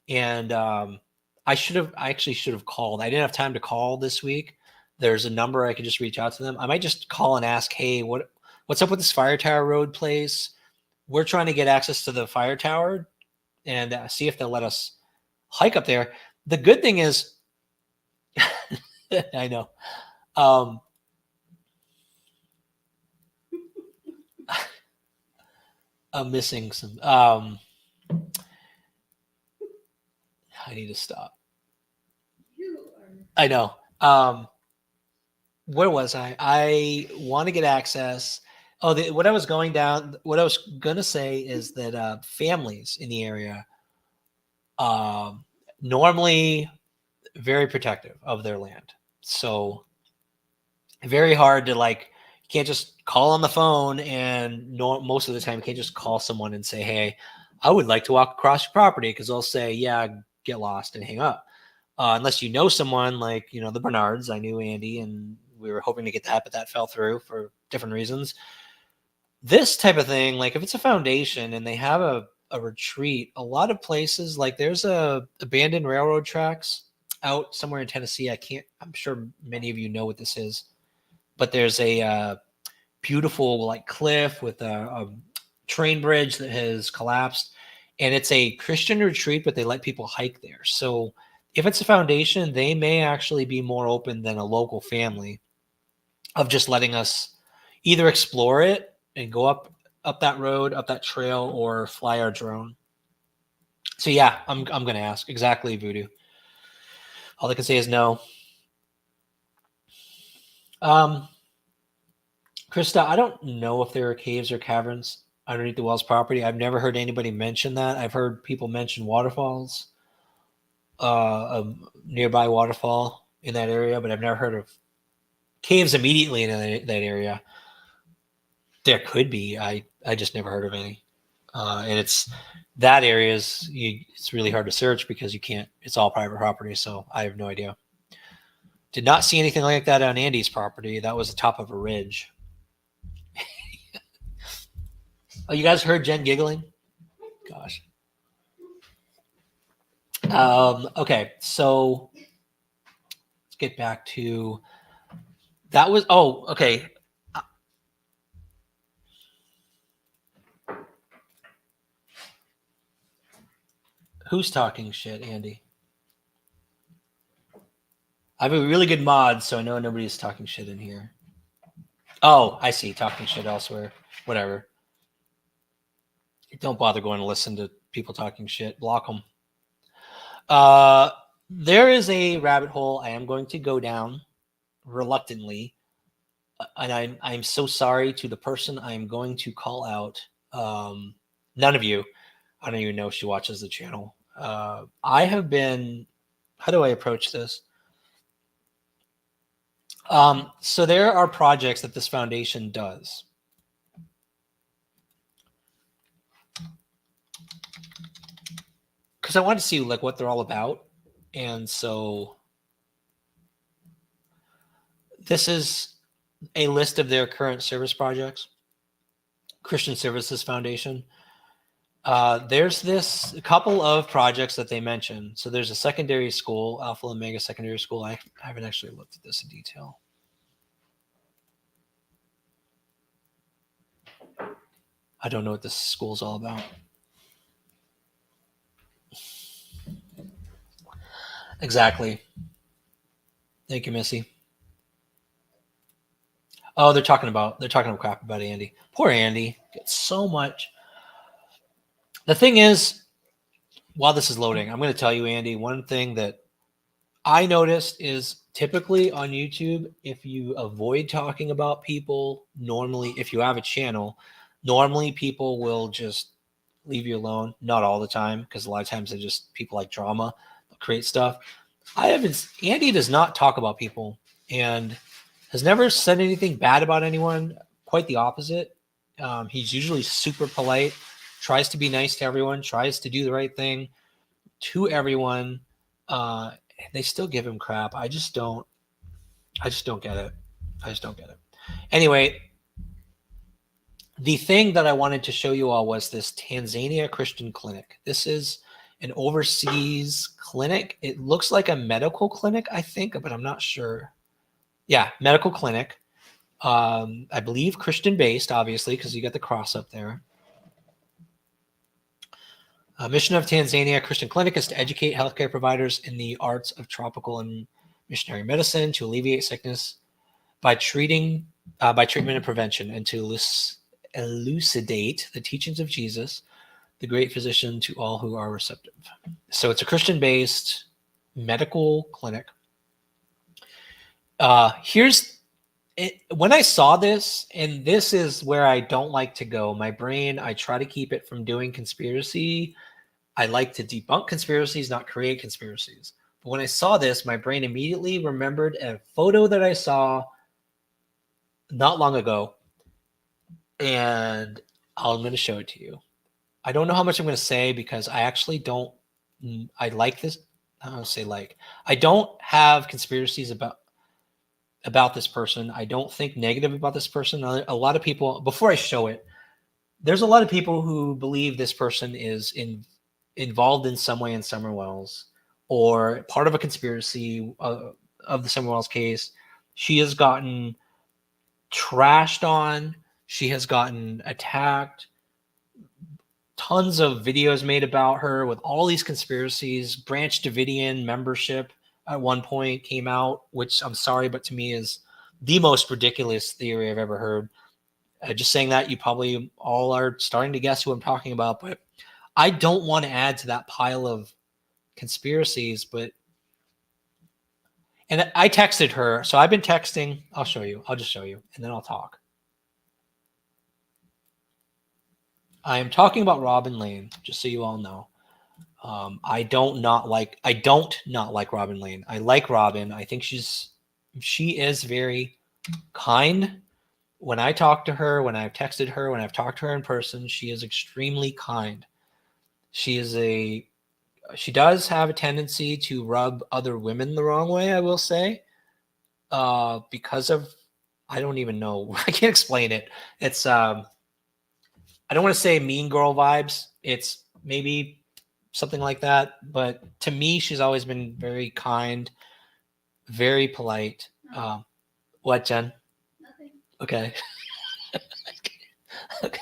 And I actually should have called. I didn't have time to call this week. There's a number I could just reach out to them. I might just call and ask, hey, what's up with this Fire Tower Road place? We're trying to get access to the fire tower and see if they'll let us hike up there. The good thing is, I know. I'm missing some. I need to stop. I know. Where was I? I want to get access. Oh, what I was going to say is that families in the area normally very protective of their land. So very hard to can't just call on the phone, and most of the time you can't just call someone and say, hey, I would like to walk across your property, because they'll say, yeah, get lost and hang up. Unless you know someone like, the Bernards. I knew Andy, and we were hoping to get that, but that fell through for different reasons. This type of thing, like if it's a foundation and they have a retreat, a lot of places, like there's abandoned railroad tracks out somewhere in Tennessee. I'm sure many of you know what this is, but there's a beautiful like cliff with a train bridge that has collapsed, and it's a Christian retreat, but they let people hike there. So if it's a foundation, they may actually be more open than a local family of just letting us either explore it and go up that road, up that trail, or fly our drone. So yeah, I'm going to ask. Exactly, Voodoo. All I can say is no. Krista, I don't know if there are caves or caverns underneath the Wells property. I've never heard anybody mention that. I've heard people mention waterfalls, a nearby waterfall in that area, but I've never heard of caves immediately in that area. There could be. I just never heard of any. And that area it's really hard to search because you can't. It's all private property, so I have no idea. Did not see anything like that on Andy's property. That was the top of a ridge. Oh, you guys heard Jen giggling? Gosh. Okay, so let's get back to that. Okay. Who's talking shit, Andy? I have a really good mod, so I know nobody's talking shit in here. Oh, I see. Talking shit elsewhere. Whatever. Don't bother going to listen to people talking shit. Block them. There is a rabbit hole I am going to go down reluctantly, and I'm so sorry to the person I'm going to call out. None of you. I don't even know if she watches the channel. I have been. How do I approach this? So there are projects that this foundation does. Because I want to see like what they're all about. And so this is a list of their current service projects. Christian Services Foundation. There's a couple of projects that they mention. So there's a secondary school, Alpha Omega Secondary School. I haven't actually looked at this in detail. I don't know what this school's all about. Exactly. Thank you, Missy. Oh, they're talking crap about Andy. Poor Andy gets so much. The thing is, while this is loading, I'm going to tell you, Andy, one thing that I noticed is typically on YouTube, if you avoid talking about people, normally, if you have a channel, normally people will just leave you alone. Not all the time, because a lot of times they're just people like drama, create stuff. Andy does not talk about people and has never said anything bad about anyone. Quite the opposite. He's usually super polite, tries to be nice to everyone, tries to do the right thing to everyone. They still give him crap. I just don't get it. Anyway, the thing that I wanted to show you all was this Tanzania Christian clinic. This is an overseas clinic. It looks like a medical clinic, I think, but I'm not sure. Yeah, medical clinic. I believe Christian based, obviously, because you got the cross up there. Mission of Tanzania Christian Clinic is to educate healthcare providers in the arts of tropical and missionary medicine to alleviate sickness by treatment and prevention, and to elucidate the teachings of Jesus, the great physician, to all who are receptive. So it's a Christian-based medical clinic. When I saw this, and this is where I don't like to go, my brain, I try to keep it from doing conspiracy. I like to debunk conspiracies, not create conspiracies. But when I saw this, my brain immediately remembered a photo that I saw not long ago, and I'm going to show it to you. I don't know how much I'm going to say because I actually don't. I like this. I don't say like. I don't have conspiracies about this person. I don't think negative about this person. A lot of people. Before I show it, there's a lot of people who believe this person is involved in some way in Summer Wells or part of a conspiracy of the Summer Wells case. She has gotten trashed on. She has gotten attacked. Tons of videos made about her with all these conspiracies. Branch Davidian membership at one point came out, which I'm sorry, but to me is the most ridiculous theory I've ever heard. Just saying that, you probably all are starting to guess who I'm talking about, but I don't want to add to that pile of conspiracies. And I texted her, so I've been texting. I'll show you. I'll just show you, and then I'll talk. I am talking about Robin Lane, just so you all know. I don't not like Robin Lane. I like Robin. I think she is very kind. When I talk to her, when I've texted her, when I've talked to her in person, she is extremely kind. She does have a tendency to rub other women the wrong way, I will say, because of, I don't even know. I can't explain it. It's, I don't want to say mean girl vibes. It's maybe something like that. But to me, she's always been very kind, very polite. What, Jen? Nothing. Okay. Okay.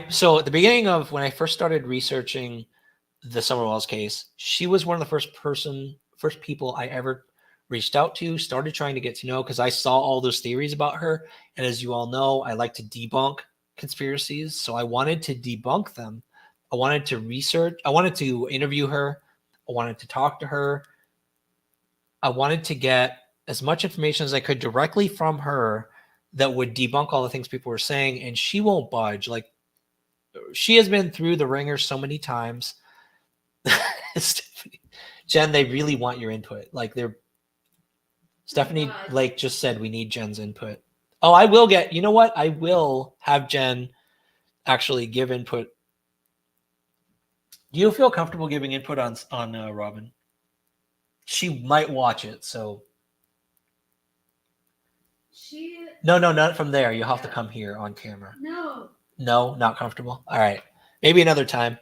So at the beginning of when I first started researching the Summer Wells case, she was one of the first people I ever reached out to, started trying to get to know, because I saw all those theories about her. And as you all know, I like to debunk conspiracies. So I wanted to debunk them. I wanted to interview her. I wanted to talk to her. I wanted to get as much information as I could directly from her that would debunk all the things people were saying. And she won't budge. Like, she has been through the ringer so many times. Stephanie, Jen, they really want your input. Stephanie Lake just said we need Jen's input. Oh, I will get, you know what? I will have Jen actually give input. Do you feel comfortable giving input on Robin? She might watch it, so. No, not from there. You'll have to come here on camera. No, not comfortable. All right, maybe another time.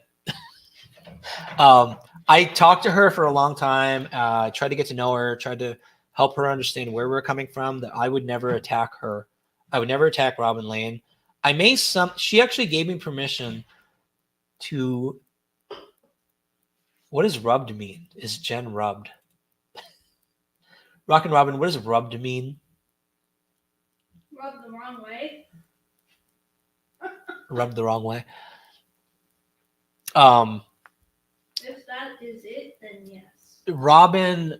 I talked to her for a long time. Tried to get to know her. Tried to help her understand where we're coming from. That I would never attack her. I would never attack Robin Lane. She actually gave me permission to. What does rubbed mean? Is Jen rubbed? Rock and Robin, what does rubbed mean? Rubbed the wrong way. Rubbed the wrong way. If that is it, then yes. Robin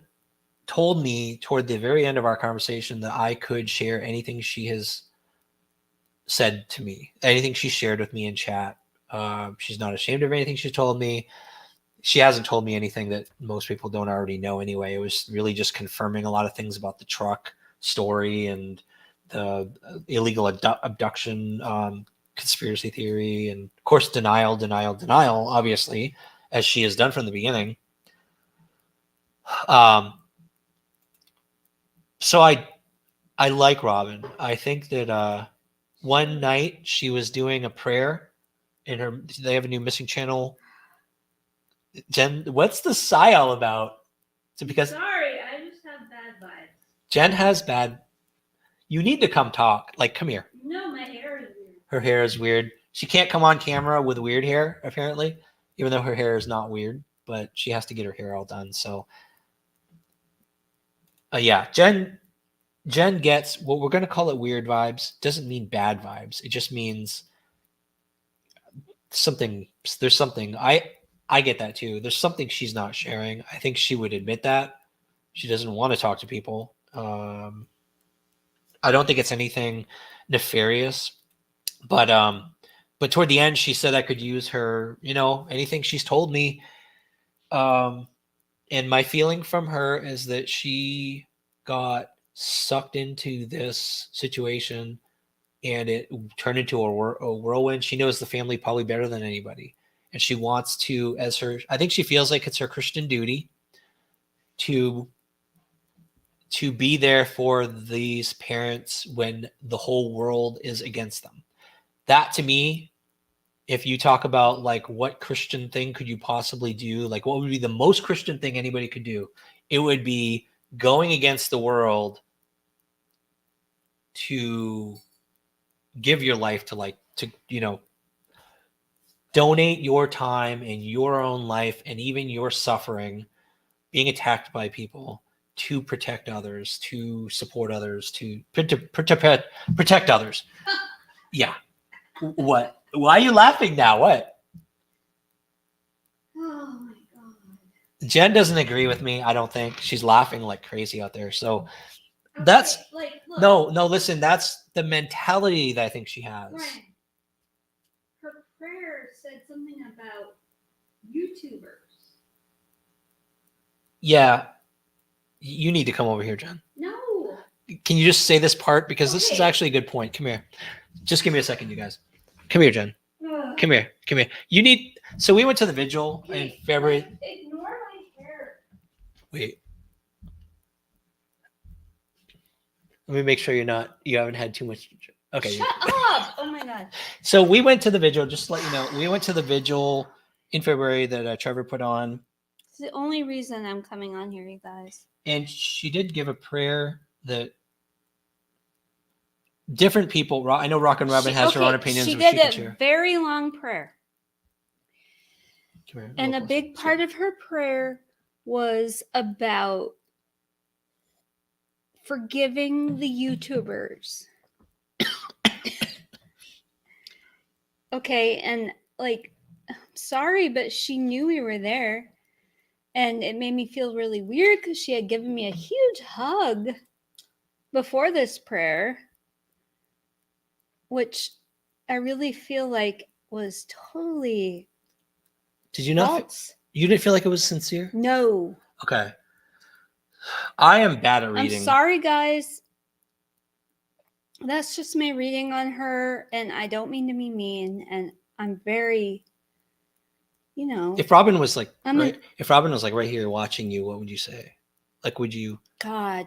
told me toward the very end of our conversation that I could share anything she has said to me, anything she shared with me in chat. She's not ashamed of anything she told me. She hasn't told me anything that most people don't already know anyway. It was really just confirming a lot of things about the truck story and the illegal abduction conspiracy theory, and of course denial, obviously, as she has done from the beginning. So I like Robin. I think that one night she was doing a prayer in they have a new missing channel. Jen, what's the sigh all about? Is it because Sorry, I just have bad vibes. Jen has bad? You need to come talk. Like, come here. No, my hair is weird. Her hair is weird. She can't come on camera with weird hair, apparently, even though her hair is not weird, but she has to get her hair all done. So, yeah, Jen gets what we're going to call it weird vibes. Doesn't mean bad vibes. It just means something. There's something. I get that too. There's something she's not sharing. I think she would admit that. She doesn't want to talk to people. I don't think it's anything nefarious, but toward the end, she said I could use her, anything she's told me. And my feeling from her is that she got sucked into this situation and it turned into a whirlwind. She knows the family probably better than anybody. And she wants to, I think she feels like it's her Christian duty to be there for these parents when the whole world is against them. That to me, if you talk about like what Christian thing could you possibly do, like what would be the most Christian thing anybody could do, it would be going against the world to give your life to donate your time and your own life and even your suffering, being attacked by people, to protect others, to support others, to protect others. Yeah. What? Why are you laughing now? What? Oh my god. Jen doesn't agree with me. I don't think. She's laughing like crazy out there. So Okay, that's like, look, no. Listen, that's the mentality that I think she has. Ryan, her prayer said something about YouTubers. Yeah. You need to come over here, Jen. No. Can you just say this part? Because this is Okay. actually a good point. Come here. Just give me a second, you guys. Come here, Jen. Ugh. Come here. Come here. So we went to the vigil in Okay, February. like, ignore my hair. Wait. Let me make sure you haven't had too much. Okay. Shut up! Oh my god. So we went to the vigil, just to let you know, we went to the vigil in February that Trevor put on. It's the only reason I'm coming on here, you guys. And she did give a prayer that different people, I know Rock and Robin has her own opinions. She which did can a share. very long prayer. Come here, And a real big close. part of her prayer was about forgiving the YouTubers. Okay, and like, sorry, but she knew we were there. And it made me feel really weird because she had given me a huge hug before this prayer, which I really feel like was totally Did you not? false. You didn't feel like it was sincere? No. Okay. I am bad at reading. I'm sorry, guys. That's just my reading on her, and I don't mean to be mean, and I'm very, If Robin was like I'm if Robin was like right here watching you, what would you say? Like, would you? God,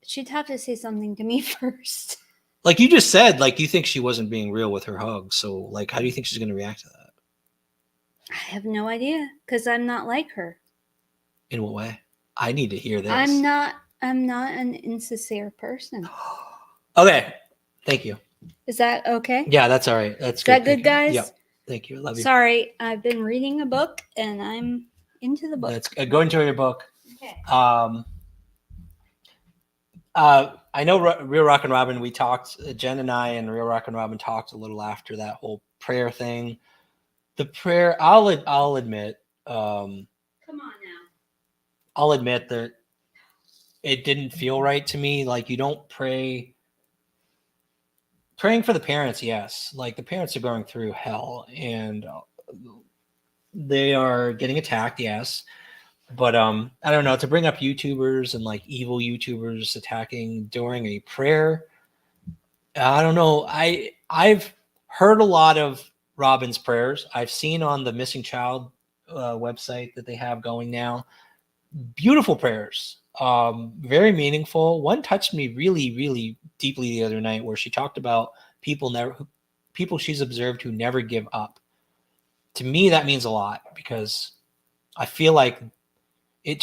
she'd have to say something to me first. Like you just said, like you think she wasn't being real with her hug. So, like, how do you think she's going to react to that? I have no idea because I'm not like her. In what way? I need to hear this. I'm not an insincere person. Okay. Thank you. Is that okay? Yeah, that's all right. That's Is good. that good, Thank you. guys? Yep. Thank you. I love you. Sorry, I've been reading a book and I'm into the book. That's go into your book. Okay. I know Real Rock and Robin, we talked, Jen and I and Real Rock and Robin talked a little after that whole prayer thing. The prayer, I'll admit, Come on now. I'll admit that it didn't feel right to me. Like you don't praying for the parents. Yes. Like the parents are going through hell and they are getting attacked. Yes. But I don't know, to bring up YouTubers and like evil YouTubers attacking during a prayer. I don't know. I've heard a lot of Robin's prayers. I've seen on the Missing Child website that they have going now. Beautiful prayers. Very meaningful. One touched me really, really deeply the other night where she talked about people she's observed who never give up. To me, that means a lot because I feel like it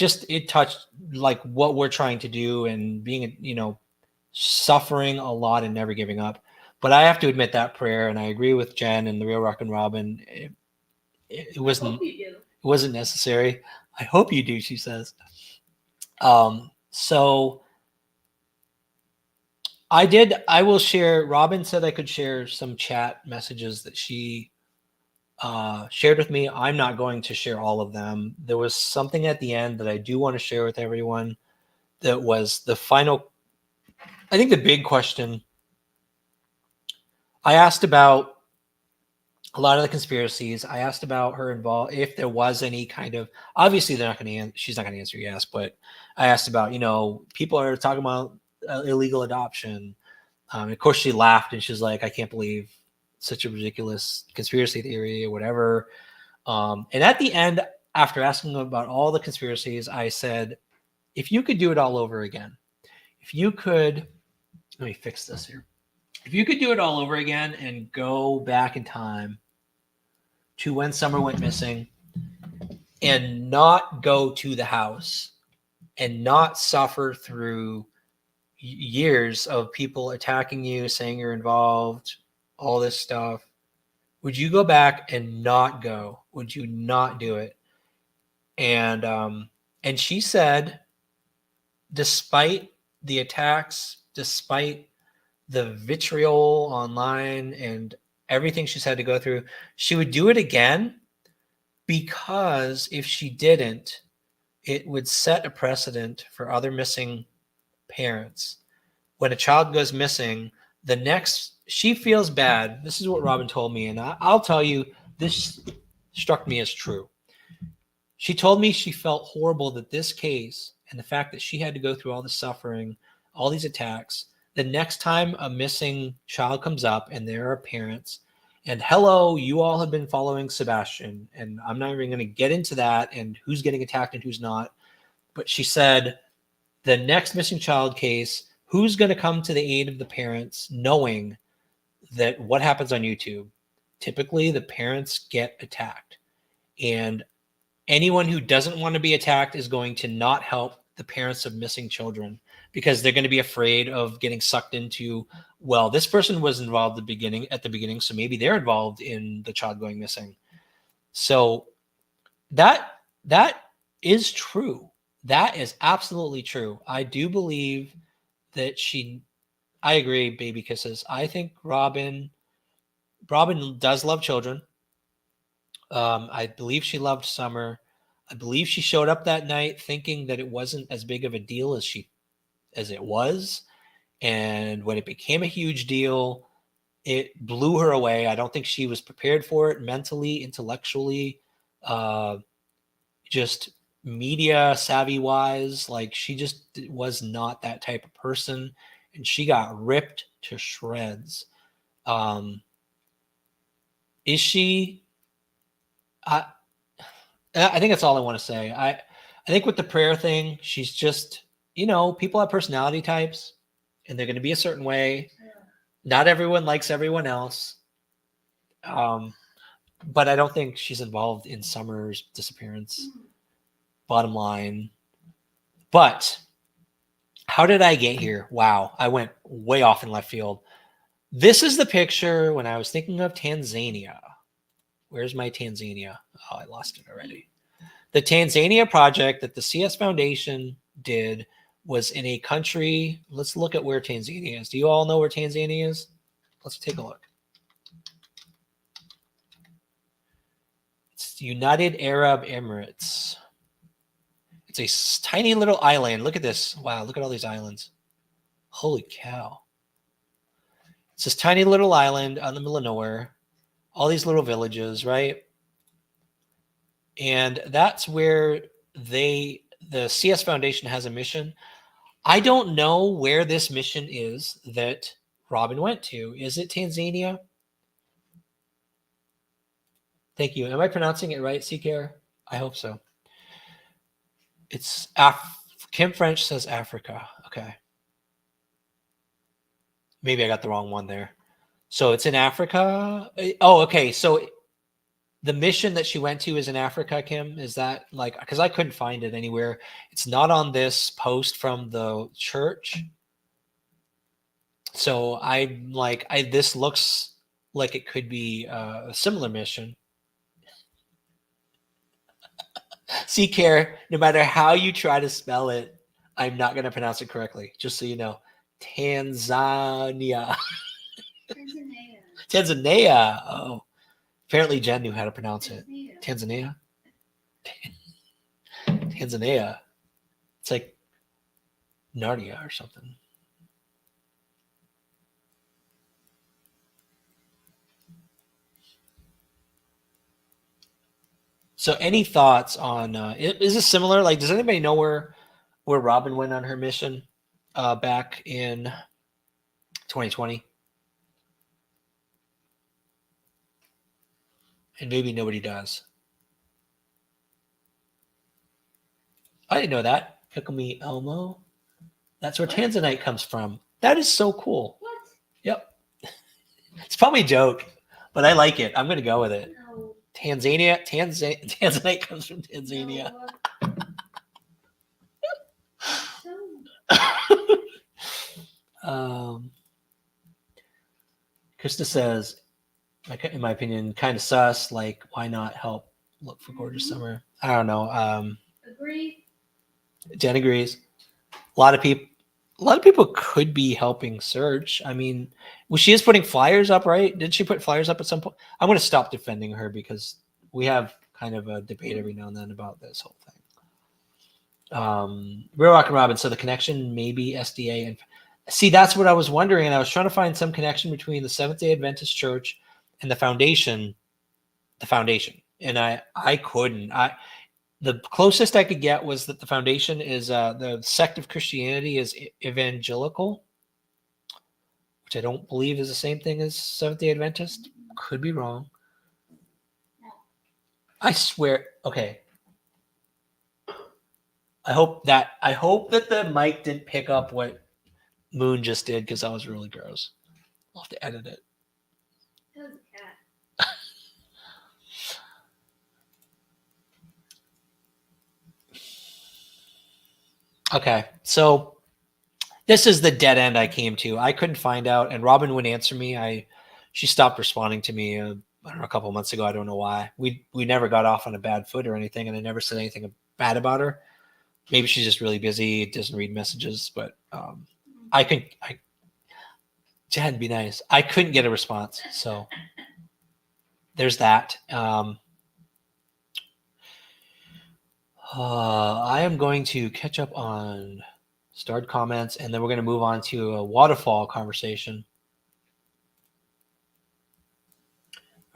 touched like what we're trying to do and being, suffering a lot and never giving up. But I have to admit that prayer, and I agree with Jen and the Real Rock and Robin. It wasn't. It wasn't necessary. I hope you do, she says. So I will share. Robin said I could share some chat messages that she shared with me. I'm not going to share all of them. There was something at the end that I do want to share with everyone that was the final, I think the big question. I asked about a lot of the conspiracies. I asked about her involved, if there was any kind of, obviously she's not going to answer yes, but I asked about, people are talking about illegal adoption. Of course, she laughed and she's like, I can't believe such a ridiculous conspiracy theory or whatever. And at the end, after asking about all the conspiracies, I said, if you could do it all over again, if you could, let me fix this here. If you could do it all over again and go back in time to when Summer went missing and not go to the house and not suffer through years of people attacking you, saying you're involved, all this stuff, would you go back and not go? Would you not do it? And she said, despite the attacks, despite the vitriol online and everything she's had to go through, she would do it again, because if she didn't, it would set a precedent for other missing parents. When a child goes missing, she feels bad. This is what Robin told me, and I'll tell you, this struck me as true. She told me she felt horrible that this case and the fact that she had to go through all the suffering, all these attacks, the next time a missing child comes up and there are parents, and hello, you all have been following Sebastian, and I'm not even going to get into that and who's getting attacked and who's not. But she said, the next missing child case, who's going to come to the aid of the parents, knowing that what happens on YouTube? Typically, the parents get attacked. And anyone who doesn't want to be attacked is going to not help the parents of missing children, because they're going to be afraid of getting sucked into, well, this person was involved at the beginning, so maybe they're involved in the child going missing. So that is true. That is absolutely true. I do believe that I agree, baby kisses. I think Robin does love children. I believe she loved Summer. I believe she showed up that night thinking that it wasn't as big of a deal as it was. And when it became a huge deal, it blew her away. I don't think she was prepared for it mentally, intellectually, just media savvy wise. Like, she just was not that type of person, and she got ripped to shreds. Is she? I think that's all I want to say. I think with the prayer thing, she's just, people have personality types and they're going to be a certain way. Not everyone likes everyone else. But I don't think she's involved in Summer's disappearance. Bottom line. But how did I get here? Wow, I went way off in left field. This is the picture when I was thinking of Tanzania. Where's my Tanzania? Oh, I lost it already. The Tanzania project that the CS Foundation did was in a country. Let's look at where Tanzania is. Do you all know where Tanzania is? Let's take a look. It's the United Arab Emirates. It's a tiny little island. Look at this. Wow, look at all these islands. Holy cow. It's this tiny little island out in the middle of nowhere. All these little villages, right? And that's where the CS Foundation has a mission. I don't know where this mission is that Robin went to. Is it Tanzania? Thank you. Am I pronouncing it right, Seacare? I hope so. It's Kim French says Africa. Okay. Maybe I got the wrong one there. So it's in Africa. Oh, okay. So the mission that she went to is in Africa, Kim. Is that like, because I couldn't find it anywhere. It's not on this post from the church. So I'm like, this looks like it could be a similar mission. See, Care, no matter how you try to spell it, I'm not going to pronounce it correctly. Just so you know. Tanzania. Tanzania. Oh, apparently Jen knew how to pronounce it. Tanzania. Tanzania. It's like Narnia or something. So any thoughts on, is this similar? Like, does anybody know where Robin went on her mission? back in 2020. And maybe nobody does. I didn't know that. Pickle Me Elmo. That's where What? Tanzanite comes from. That is so cool. What? Yep. It's probably a joke, but I like it. I'm going to go with it. No. Tanzanite comes from Tanzania. No. Krista says, in my opinion, kind of sus. Like, why not help look for gorgeous summer? I don't know. Agree. Jen agrees. A lot of people could be helping search. I mean, well, she is putting flyers up, right? Did she put flyers up at some point? I'm going to stop defending her because we have kind of a debate every now and then about this whole thing. Real Rock and Robin. So the connection maybe SDA and see, that's what I was wondering, and I was trying to find some connection between the Seventh-day Adventist Church and the foundation, and I couldn't. The closest I could get was that the foundation is the sect of Christianity is evangelical, which I don't believe is the same thing as Seventh-day Adventist. Could be wrong. I swear. Okay. I hope that the mic didn't pick up what Moon just did because that was really gross. I'll have to edit it. That was a cat. Okay, so this is the dead end I came to. I couldn't find out, and Robin wouldn't answer me. She stopped responding to me. I don't know, a couple of months ago. I don't know why. We never got off on a bad foot or anything, and I never said anything bad about her. Maybe she's just really busy, doesn't read messages. But Jen, be nice. I couldn't get a response, so there's that. I am going to catch up on starred comments, and then we're going to move on to a waterfall conversation.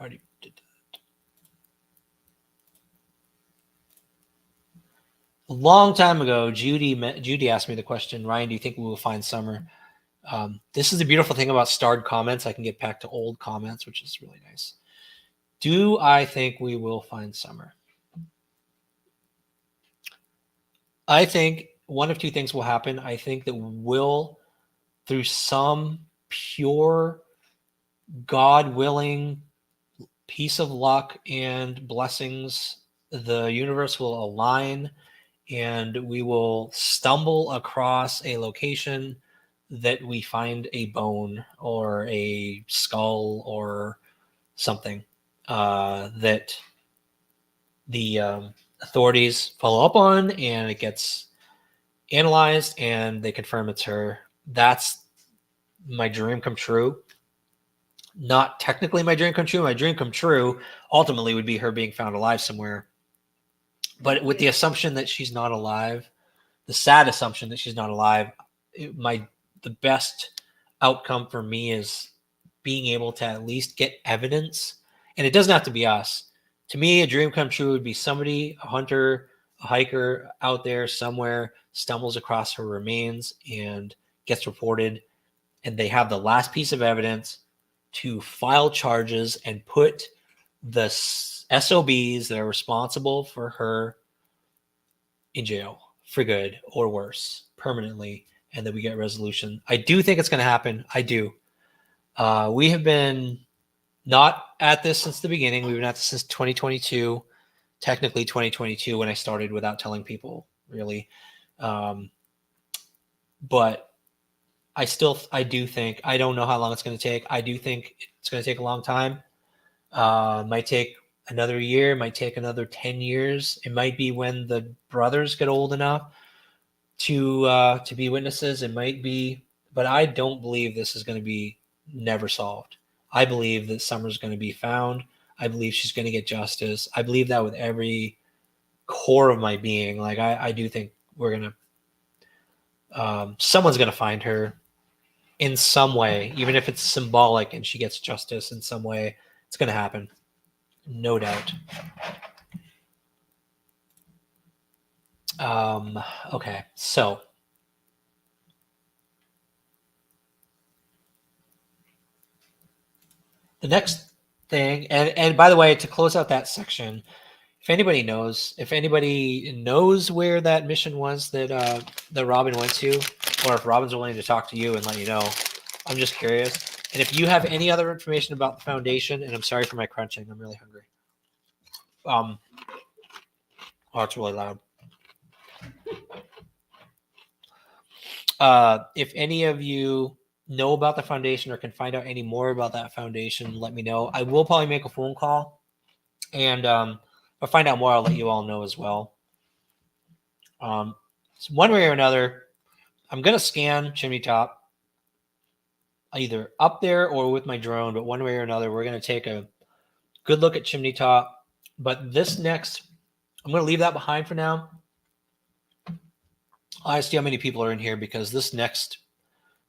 Already did that. A long time ago, Judy asked me the question, Ryan, do you think we will find summer? This is the beautiful thing about starred comments. I can get back to old comments, which is really nice. Do I think we will find summer? I think one of two things will happen. I think that we'll, through some pure, God-willing piece of luck and blessings, the universe will align and we will stumble across a location that we find a bone or a skull or something that the authorities follow up on, and it gets analyzed and they confirm it's her. That's my dream come true. Not technically my dream come true. My dream come true ultimately would be her being found alive somewhere. But with the assumption that she's not alive, the sad assumption that she's not alive, the best outcome for me is being able to at least get evidence. And it doesn't have to be us. To me, a dream come true would be somebody, a hunter, a hiker out there somewhere, stumbles across her remains and gets reported. And they have the last piece of evidence to file charges and put the SOBs that are responsible for her in jail for good or worse permanently, and that we get resolution. I do think it's going to happen. I do. We have been not at this since the beginning. We've been at this since 2022, technically 2022 when I started without telling people really. But I do think, I don't know how long it's going to take. I do think it's going to take a long time. Might take another year, might take another 10 years. It might be when the brothers get old enough to be witnesses. It might be, but I don't believe this is going to be never solved. I believe that Summer's going to be found. I believe she's going to get justice. I believe that with every core of my being. Like I do think we're going to, someone's going to find her in some way, even if it's symbolic and she gets justice in some way. It's going to happen. No doubt. Okay, so The next thing, and by the way, to close out that section, if anybody knows where that mission was that Robin went to, or if Robin's willing to talk to you and let you know, I'm just curious. And if you have any other information about the foundation, and I'm sorry for my crunching, I'm really hungry. Oh, it's really loud. If any of you know about the foundation or can find out any more about that foundation, let me know. I will probably make a phone call, and if I find out more, I'll let you all know as well. So one way or another, I'm gonna scan Chimney Top, either up there or with my drone. But one way or another, we're gonna take a good look at Chimney Top. But this next, I'm gonna leave that behind for now. I see how many people are in here because this next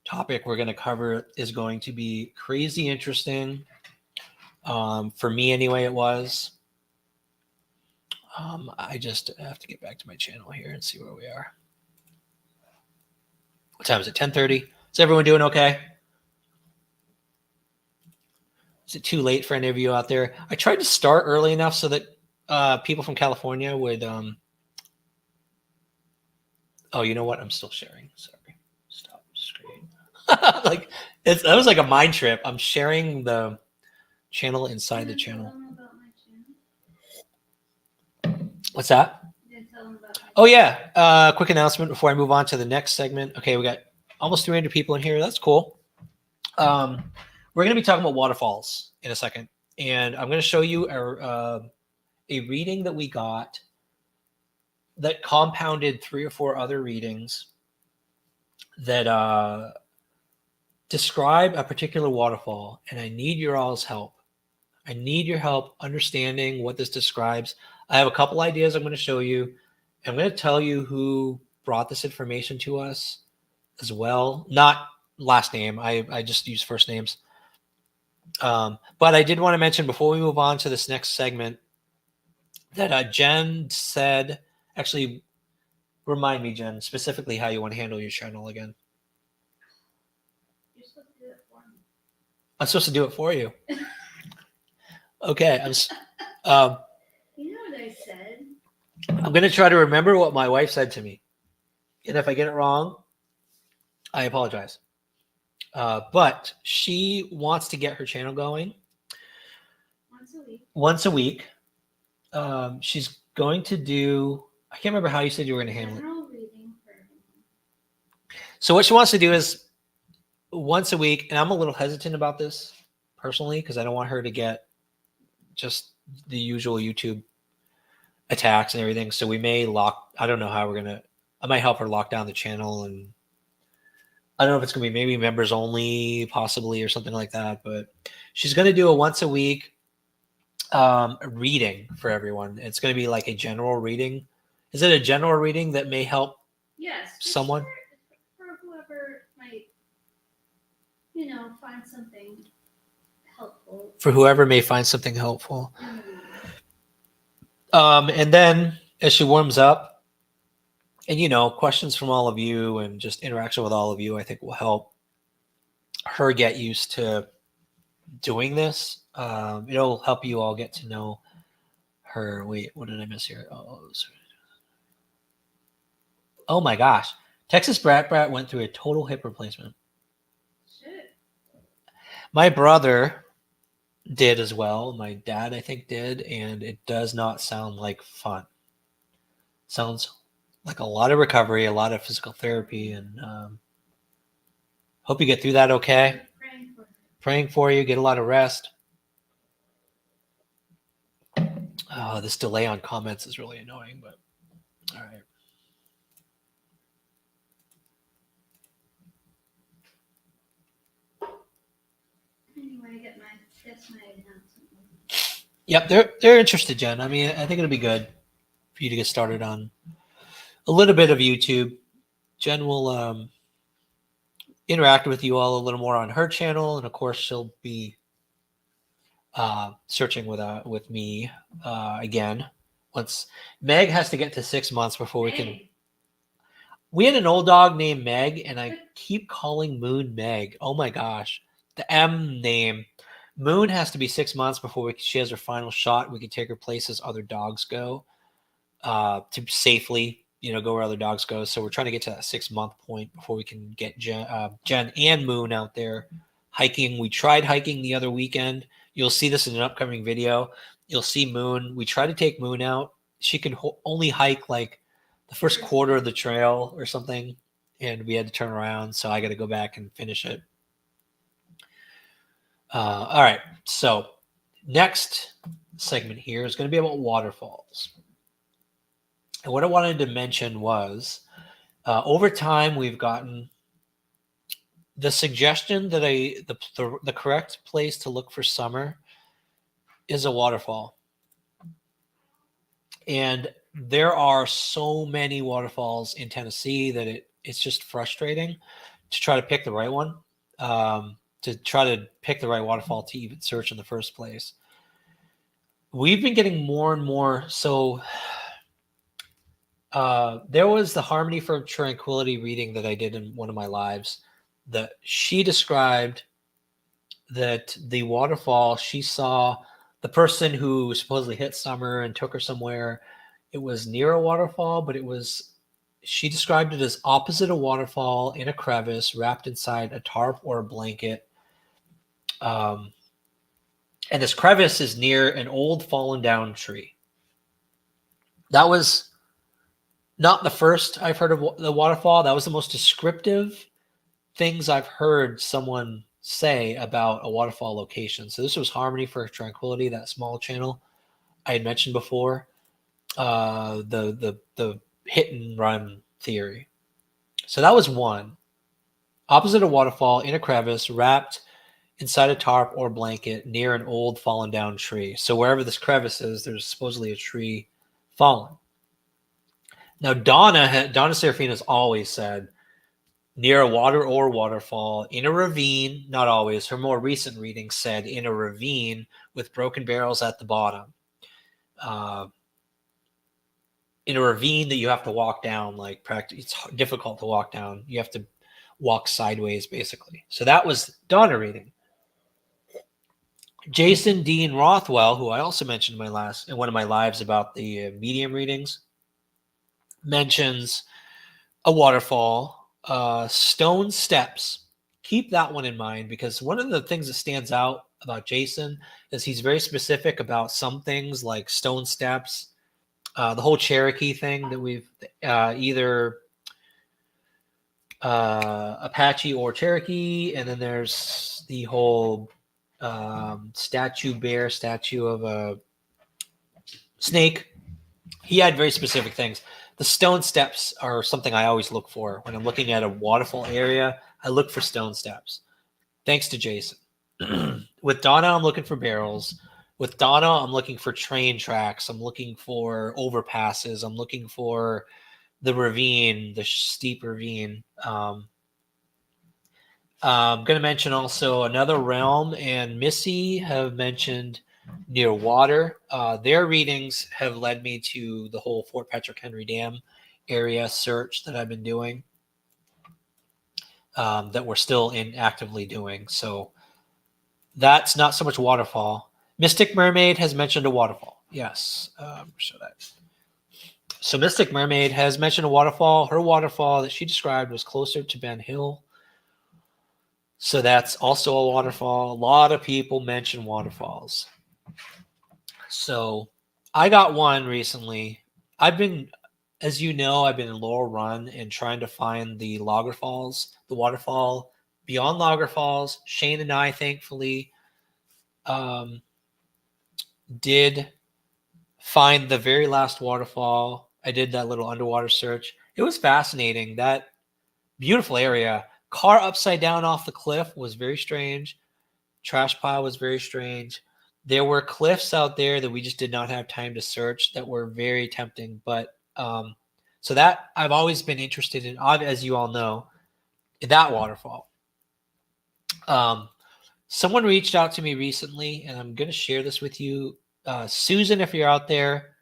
topic we're going to cover is going to be crazy interesting. For me, anyway, it was. I just have to get back to my channel here and see where we are. What time is it? 10:30. Is everyone doing okay? Is it too late for any of you out there? I tried to start early enough so that people from California would. Oh, you know what? I'm still sharing. Sorry. Stop screen. Like that was like a mind trip. I'm sharing the channel inside the channel. What's that? Oh yeah. Quick announcement before I move on to the next segment. Okay, we got almost 300 people in here. That's cool. We're going to be talking about waterfalls in a second, and I'm going to show you a reading that we got that compounded 3 or 4 other readings that describe a particular waterfall, and I need your all's help. I need your help understanding what this describes. I have a couple ideas I'm going to show you. I'm going to tell you who brought this information to us as well. Not last name. I just use first names. But I did want to mention before we move on to this next segment that Jen said, actually, remind me, Jen, specifically how you want to handle your channel again. You're supposed to do it for me. I'm supposed to do it for you. Okay. You know what I said? I'm going to try to remember what my wife said to me. And if I get it wrong, I apologize. But she wants to get her channel going Once a week. She's going to do, I can't remember how you said you were going to handle it. General reading for everyone. So what she wants to do is once a week, and I'm a little hesitant about this personally because I don't want her to get just the usual YouTube attacks and everything. So we may I don't know how we're going to, I might help her lock down the channel, and I don't know if it's going to be maybe members only possibly or something like that, but she's going to do a once a week reading for everyone. It's going to be like a general reading. Is it a general reading that may help Yes. someone? For whoever might, find something helpful. For whoever may find something helpful. Mm. And then as she warms up, and questions from all of you and just interaction with all of you, I think will help her get used to doing this. It'll help you all get to know her. Wait, what did I miss here? Oh my gosh. Texas Brat went through a total hip replacement. Shit. My brother did as well. My dad, I think, did, and it does not sound like fun. Sounds like a lot of recovery, a lot of physical therapy, and hope you get through that okay. Praying for you. Get a lot of rest. This delay on comments is really annoying, but all right. Anyway, that's my announcement. Yep, they're interested, Jen. I mean, I think it'll be good for you to get started on a little bit of YouTube. Jen will interact with you all a little more on her channel, and of course, she'll be searching with me again. Once Meg has to get to 6 months before we can. We had an old dog named Meg, and I keep calling Moon Meg. Oh my gosh, the M name. Moon has to be 6 months before she has her final shot. We can take her places other dogs go, to safely, go where other dogs go. So we're trying to get to that 6 month point before we can get Jen and Moon out there hiking. We tried hiking the other weekend. You'll see this in an upcoming video. You'll see Moon. We tried to take Moon out. She could only hike like the first quarter of the trail or something, and we had to turn around. So I got to go back and finish it. All right. So next segment here is going to be about waterfalls. And what I wanted to mention was, over time, we've gotten the suggestion that the correct place to look for summer is a waterfall. And there are so many waterfalls in Tennessee that it's just frustrating to try to pick the right one, to try to pick the right waterfall to even search in the first place. We've been getting more and more. So there was the Harmony for Tranquility reading that I did in one of my lives, that she described that the waterfall she saw, the person who supposedly hit Summer and took her somewhere, it was near a waterfall, but she described it as opposite a waterfall in a crevice wrapped inside a tarp or a blanket. And this crevice is near an old fallen down tree. That was not the first I've heard of the waterfall. That was the most descriptive things I've heard someone say about a waterfall location. So this was Harmony for Tranquility, that small channel I had mentioned before. The hit and run theory. So that was one. Opposite a waterfall in a crevice wrapped inside a tarp or blanket near an old fallen down tree. So wherever this crevice is, there's supposedly a tree fallen. Now Donna Serafina's always said near a water or waterfall, in a ravine, not always. Her more recent reading said in a ravine with broken barrels at the bottom. In a ravine that you have to walk down, like it's difficult to walk down. You have to walk sideways, basically. So that was Donna reading. Jason Dean Rothwell, who I also mentioned in one of my lives about the medium readings, mentions a waterfall, stone steps. Keep that one in mind, because one of the things that stands out about Jason is he's very specific about some things like stone steps, the whole Cherokee thing that we've either Apache or Cherokee, and then there's the whole statue of a snake. He had very specific things. The stone steps are something I always look for when I'm looking at a waterfall area. I look for stone steps. Thanks to Jason. With Donna, I'm looking for barrels. With Donna, I'm looking for train tracks. I'm looking for overpasses. I'm looking for the ravine, the steep ravine. I'm going to mention also Another Realm and Missy have mentioned near water. Their readings have led me to the whole Fort Patrick Henry Dam area search that I've been doing, that we're still actively doing. So that's not so much waterfall. Mystic Mermaid has mentioned a waterfall. Yes. Show that. So Mystic Mermaid has mentioned a waterfall. Her waterfall that she described was closer to Ben Hill. So that's also a waterfall. A lot of people mention waterfalls. So I got one recently. As you know, I've been in Laurel Run and trying to find the Lager Falls, the waterfall beyond Lager Falls. Shane and I, thankfully, did find the very last waterfall. I did that little underwater search. It was fascinating. That beautiful area. Car upside down off the cliff was very strange. Trash pile was very strange. There were cliffs out there that we just did not have time to search that were very tempting. But so that I've always been interested in, as you all know, that waterfall. Someone reached out to me recently, and I'm going to share this with you. Susan, if you're out there,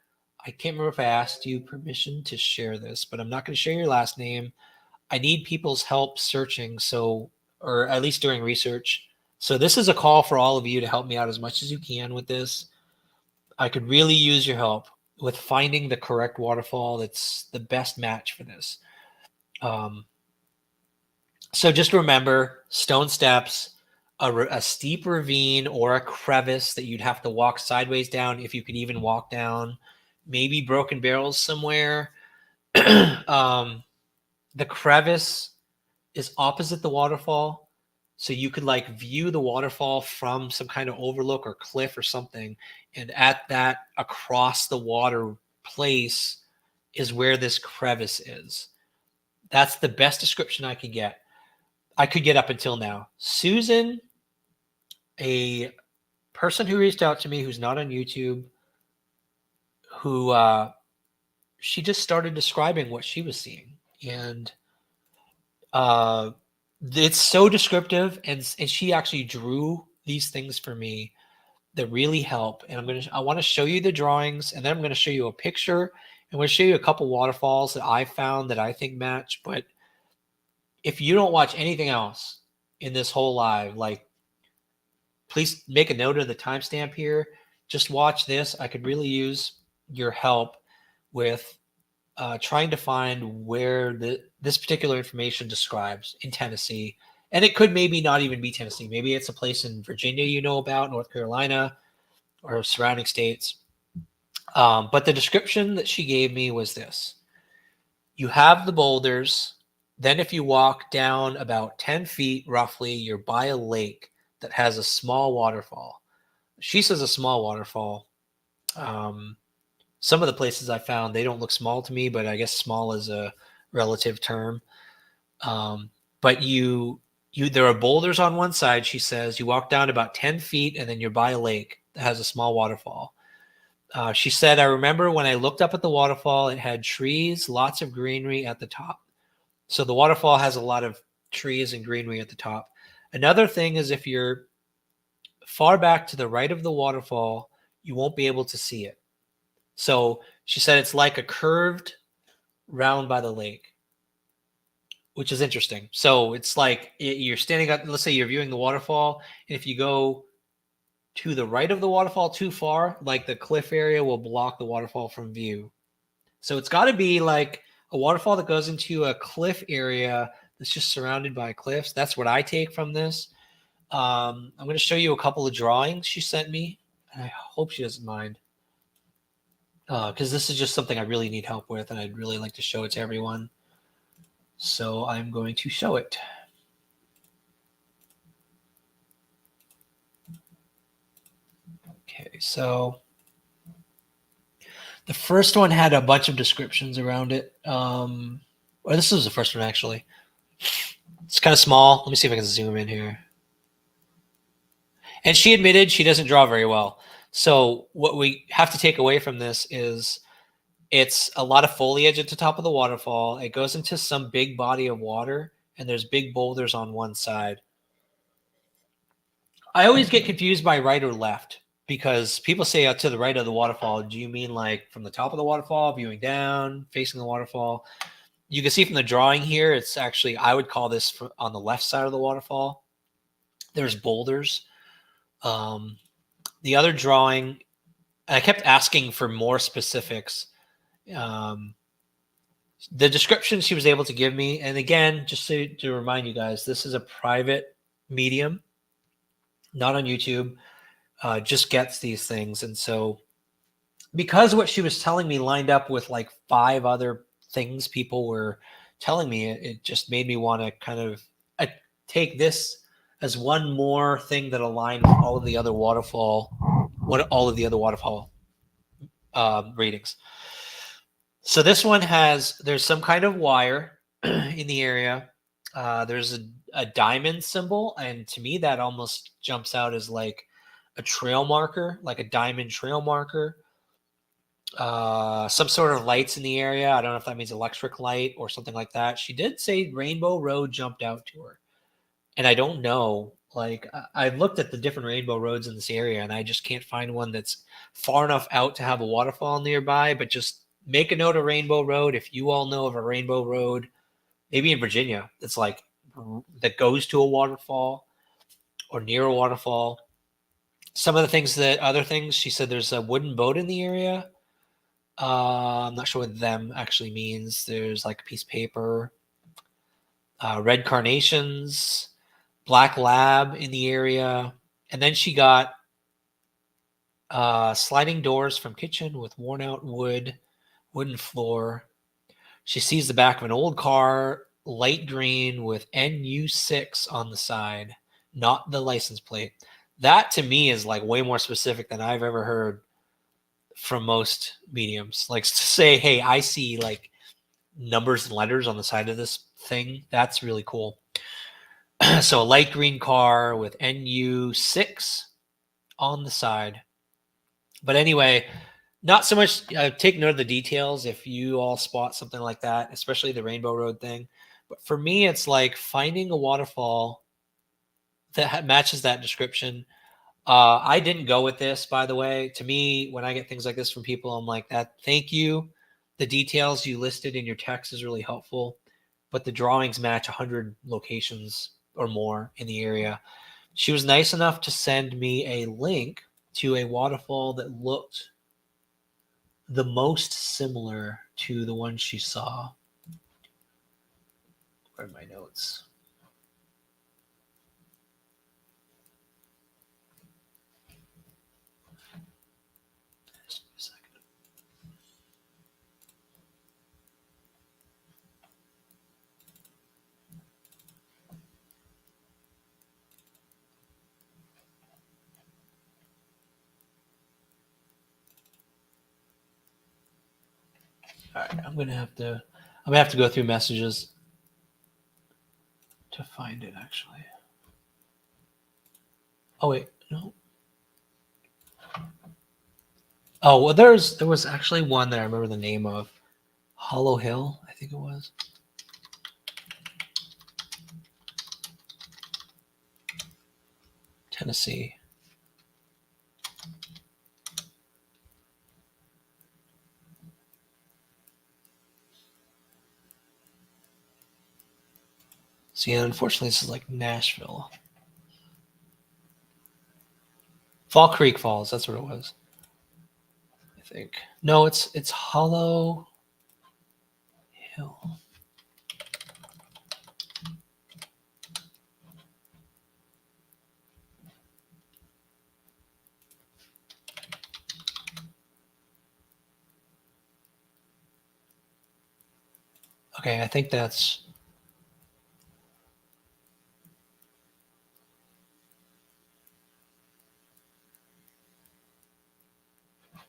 I can't remember if I asked you permission to share this, but I'm not going to share your last name. I need people's help searching, or at least doing research So this is a call for all of you to help me out as much as you can with this. I could really use your help with finding the correct waterfall that's the best match for this. So just remember stone steps, a steep ravine or a crevice that you'd have to walk sideways down if you could even walk down, maybe broken barrels somewhere. The crevice is opposite the waterfall. So you could like view the waterfall from some kind of overlook or cliff or something. And at that across the water place is where this crevice is. That's the best description I could get. I could get up until now. Susan, a person who reached out to me who's not on YouTube, who she just started describing what she was seeing. And it's so descriptive, and she actually drew these things for me that really help. And I want to show you the drawings, and then I'm going to show you a picture. I'm going to show you a couple waterfalls that I found that I think match. But if you don't watch anything else in this whole live, like, please make a note of the timestamp here. Just watch this. I could really use your help with trying to find where this particular information describes in Tennessee. And it could maybe not even be Tennessee. Maybe it's a place in Virginia you know about, North Carolina, or surrounding states. But the description that she gave me was this. You have the boulders. Then if you walk down about 10 feet roughly, you're by a lake that has a small waterfall. She says a small waterfall. Some of the places I found, they don't look small to me, but I guess small is a relative term. But there are boulders on one side, she says. You walk down about 10 feet, and then you're by a lake that has a small waterfall. She said, I remember when I looked up at the waterfall, it had trees, lots of greenery at the top. So the waterfall has a lot of trees and greenery at the top. Another thing is if you're far back to the right of the waterfall, you won't be able to see it. So she said it's like a curved round by the lake, which is interesting. So it's like you're standing up, let's say you're viewing the waterfall, and if you go to the right of the waterfall too far, like the cliff area will block the waterfall from view. So it's got to be like a waterfall that goes into a cliff area that's just surrounded by cliffs. That's what I take from this. I'm going to show you a couple of drawings she sent me. And I hope she doesn't mind. Because this is just something I really need help with, and I'd really like to show it to everyone. So I'm going to show it. Okay, so the first one had a bunch of descriptions around it. Or this was the first one, actually. It's kind of small. Let me see if I can zoom in here. And she admitted she doesn't draw very well. So what we have to take away from this is it's a lot of foliage at the top of the waterfall. It goes into some big body of water, and there's big boulders on one side. I always get confused by right or left because people say out to the right of the waterfall. Do you mean like from the top of the waterfall, viewing down, facing the waterfall? You can see from the drawing here, it's actually, I would call this on the left side of the waterfall. There's boulders. The other drawing, I kept asking for more specifics. The description she was able to give me, and again, just to remind you guys, this is a private medium, not on YouTube, just gets these things. And so because what she was telling me lined up with like 5 other things people were telling me, it just made me want to kind of take this as one more thing that aligned with all of the other waterfall readings. So this one there's some kind of wire in the area. There's a diamond symbol, and to me that almost jumps out as like a trail marker, like a diamond trail marker. Some sort of lights in the area. I don't know if that means electric light or something like that. She did say Rainbow Road jumped out to her. And I don't know, like I've looked at the different rainbow roads in this area, and I just can't find one that's far enough out to have a waterfall nearby. But just make a note of Rainbow Road. If you all know of a Rainbow Road, maybe in Virginia, that's like that goes to a waterfall, or near a waterfall. Some of the other things, she said there's a wooden boat in the area. I'm not sure what them actually means. There's like a piece of paper, red carnations, black lab in the area. And then she got sliding doors from kitchen with worn out wooden floor. She sees the back of an old car, light green with NU6 on the side, not the license plate. That to me is like way more specific than I've ever heard from most mediums. Like to say, hey, I see like numbers and letters on the side of this thing. That's really cool. So a light green car with NU6 on the side. But anyway, not so much take note of the details if you all spot something like that, especially the Rainbow Road thing. But for me, it's like finding a waterfall that matches that description. I didn't go with this, by the way. To me, when I get things like this from people, I'm like, that. Thank you. The details you listed in your text is really helpful, but the drawings match 100 locations or more in the area. She was nice enough to send me a link to a waterfall that looked the most similar to the one she saw. Where are my notes? Just a second. All right, I'm gonna have to go through messages to find it actually. Oh wait, no. Oh well, there was actually one that I remember the name of, Hollow Hill, I think it was. Tennessee. See, unfortunately, this is like Nashville. Fall Creek Falls, that's what it was. I think. No, it's Hollow Hill. Okay, I think that's.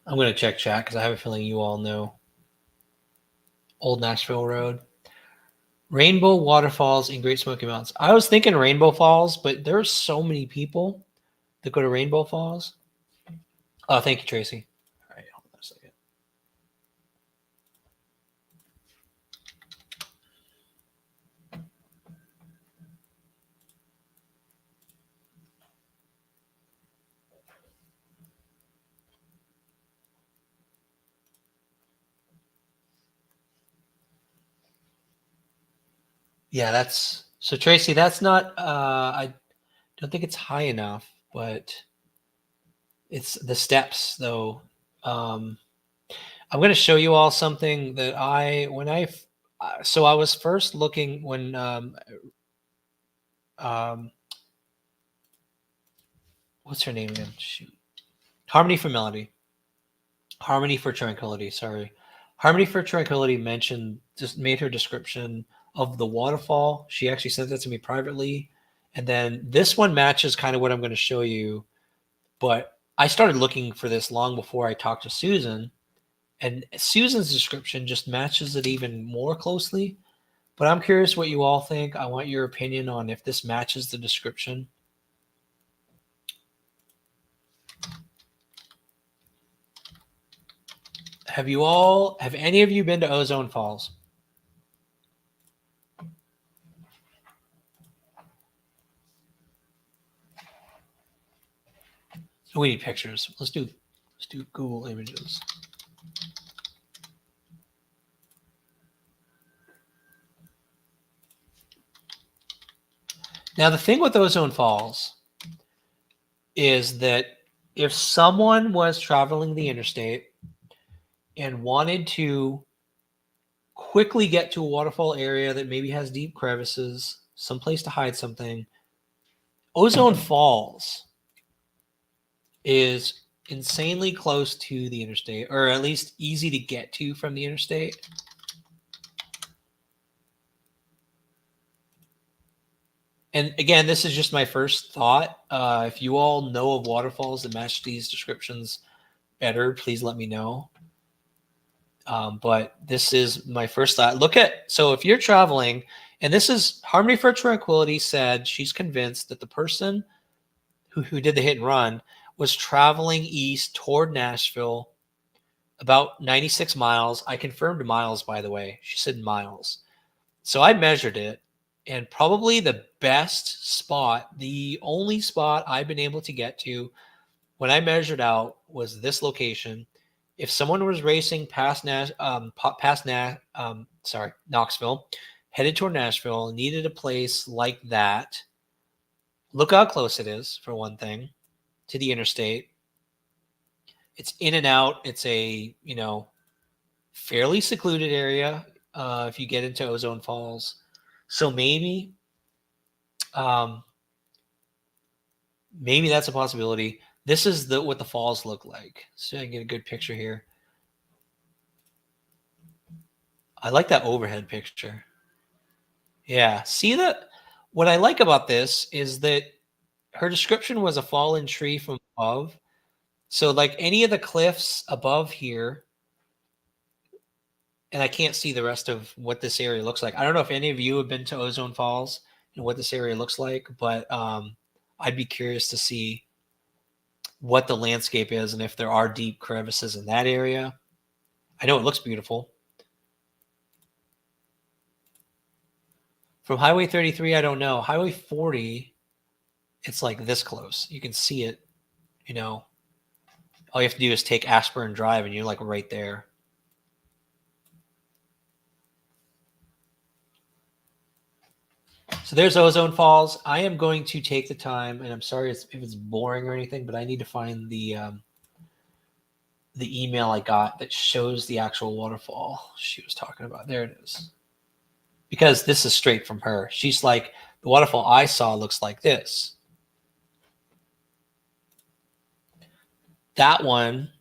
I'm going to check chat because I have a feeling you all know. Old Nashville Road. Rainbow Waterfalls in Great Smoky Mountains. I was thinking Rainbow Falls, but there's so many people that go to Rainbow Falls. Oh, thank you, Tracy. All right, hold on a second. Yeah, that's so Tracy, that's not I don't think it's high enough, but it's the steps though. I'm going to show you all something that so I was first looking when what's her name again? Shoot. Harmony for Melody. Harmony for Tranquility, sorry. Harmony for Tranquility made her description of the waterfall. She actually sent that to me privately. And then this one matches kind of what I'm going to show you. But I started looking for this long before I talked to Susan. And Susan's description just matches it even more closely. But I'm curious what you all think. I want your opinion on if this matches the description. Have any of you been to Ozone Falls? We need pictures. Let's do Google Images. Now the thing with Ozone Falls is that if someone was traveling the interstate and wanted to quickly get to a waterfall area that maybe has deep crevices, someplace to hide something, Ozone Falls is insanely close to the interstate, or at least easy to get to from the interstate. And again, this is just my first thought. If you all know of waterfalls that match these descriptions better, please let me know. But this is my first thought. So if you're traveling, and this is Harmony for Tranquility said she's convinced that the person who did the hit and run was traveling east toward Nashville about 96 miles. I confirmed miles, by the way. She said miles. So I measured it, and probably the best spot, the only spot I've been able to get to when I measured out was this location. If someone was racing past Knoxville, headed toward Nashville, needed a place like that, look how close it is, for one thing, to the interstate. It's in and out. It's a, fairly secluded area if you get into Ozone Falls. So maybe that's a possibility. This is what the falls look like. So I can get a good picture here. I like that overhead picture. Yeah. See that? What I like about this is that her description was a fallen tree from above. So like any of the cliffs above here, and I can't see the rest of what this area looks like. I don't know if any of you have been to Ozone Falls and what this area looks like, but I'd be curious to see what the landscape is and if there are deep crevices in that area. I know it looks beautiful. From Highway 33, I don't know. Highway 40, it's like this close. You can see it, all you have to do is take Ashburn Drive and you're like right there. So there's Ozone Falls. I am going to take the time, and I'm sorry if it's boring or anything, but I need to find the email I got that shows the actual waterfall she was talking about. There it is. Because this is straight from her. She's like, the waterfall I saw looks like this. That one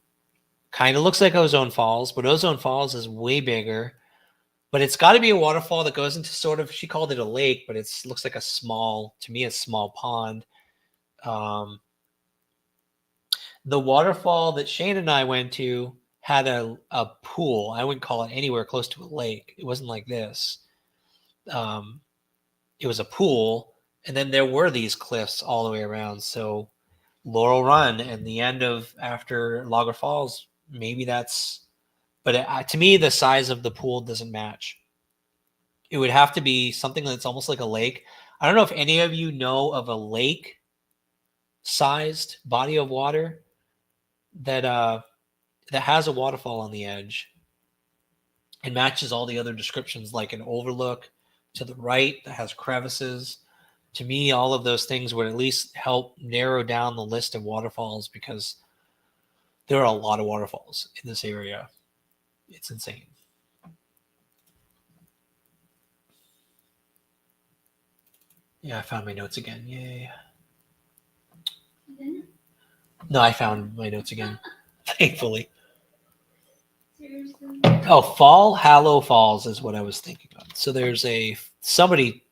kind of looks like Ozone Falls, but Ozone Falls is way bigger. But it's got to be a waterfall that goes into sort of, she called it a lake, but it looks like a small pond. The waterfall that Shane and I went to had a pool. I wouldn't call it anywhere close to a lake. It wasn't like this. It was a pool, and then there were these cliffs all the way around. So Laurel Run and the end of after Logger Falls, maybe that's, but to me, the size of the pool doesn't match. It would have to be something that's almost like a lake. I don't know if any of you know of a lake-sized body of water that has a waterfall on the edge and matches all the other descriptions, like an overlook to the right that has crevices. To me, all of those things would at least help narrow down the list of waterfalls, because there are a lot of waterfalls in this area. It's insane. Yeah, I found my notes again. Yay. No, I found my notes again. Thankfully. Seriously? Oh, Fall Hallow Falls is what I was thinking of. So there's somebody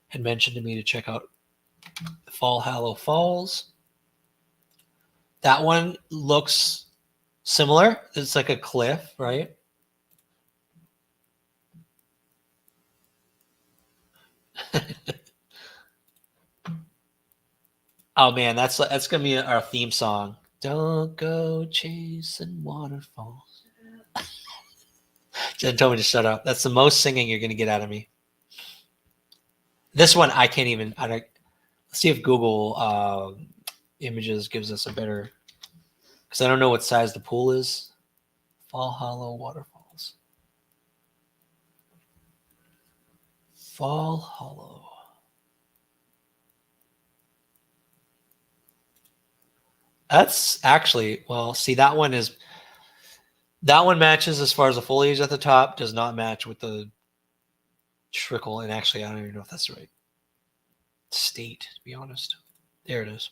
had mentioned to me to check out Fall Hallow Falls. That one looks similar. It's like a cliff, right? Oh man, that's gonna be our theme song. Don't go chasing waterfalls. Jen told me to shut up. That's the most singing you're gonna get out of me. This one I can't even. Let's see if Google Images gives us a better, because I don't know what size the pool is. Fall Hollow Waterfalls. Fall Hollow. That's actually, well, see, that one matches as far as the foliage at the top, does not match with the trickle. And actually, I don't even know if that's the right state, to be honest. There it is.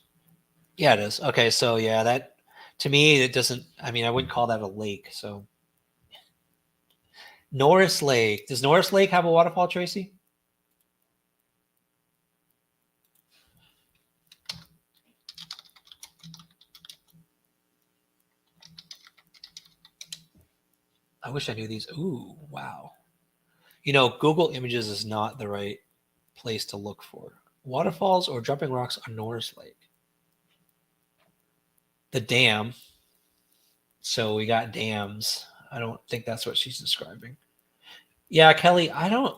Yeah, it is. Okay, so yeah, that to me, it doesn't, I mean, I wouldn't call that a lake. So Norris Lake. Does Norris Lake have a waterfall, Tracy? I wish I knew these. Ooh, wow. You know, Google Images is not the right place to look for waterfalls or jumping rocks on Norris Lake. The dam. So we got dams. I don't think that's what she's describing. Yeah, Kelly, I don't.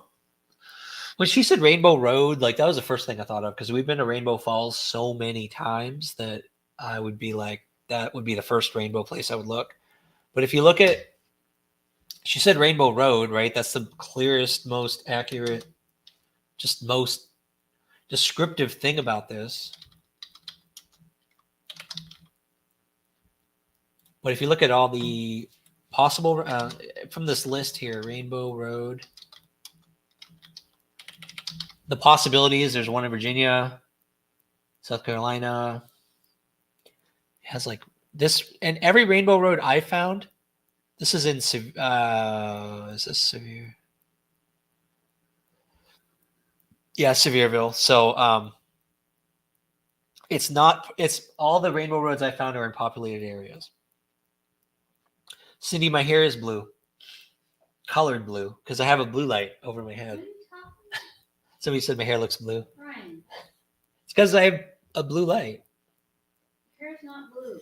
When she said Rainbow Road, like that was the first thing I thought of because we've been to Rainbow Falls so many times that I would be like, that would be the first rainbow place I would look. But if you look at, she said Rainbow Road, right? That's the clearest, most accurate, just most descriptive thing about this. But if you look at all the possible, from this list here, Rainbow Road, the possibilities, there's one in Virginia, South Carolina. It has like this, and every Rainbow Road I found, this is in, is this Severe? Yeah, Sevierville. So it's not, it's all the Rainbow Roads I found are in populated areas. Cindy, my hair is blue, colored blue, because I have a blue light over my What head. are you talking Somebody said my hair looks blue. about, Ryan? It's because I have a blue light. Hair's not blue.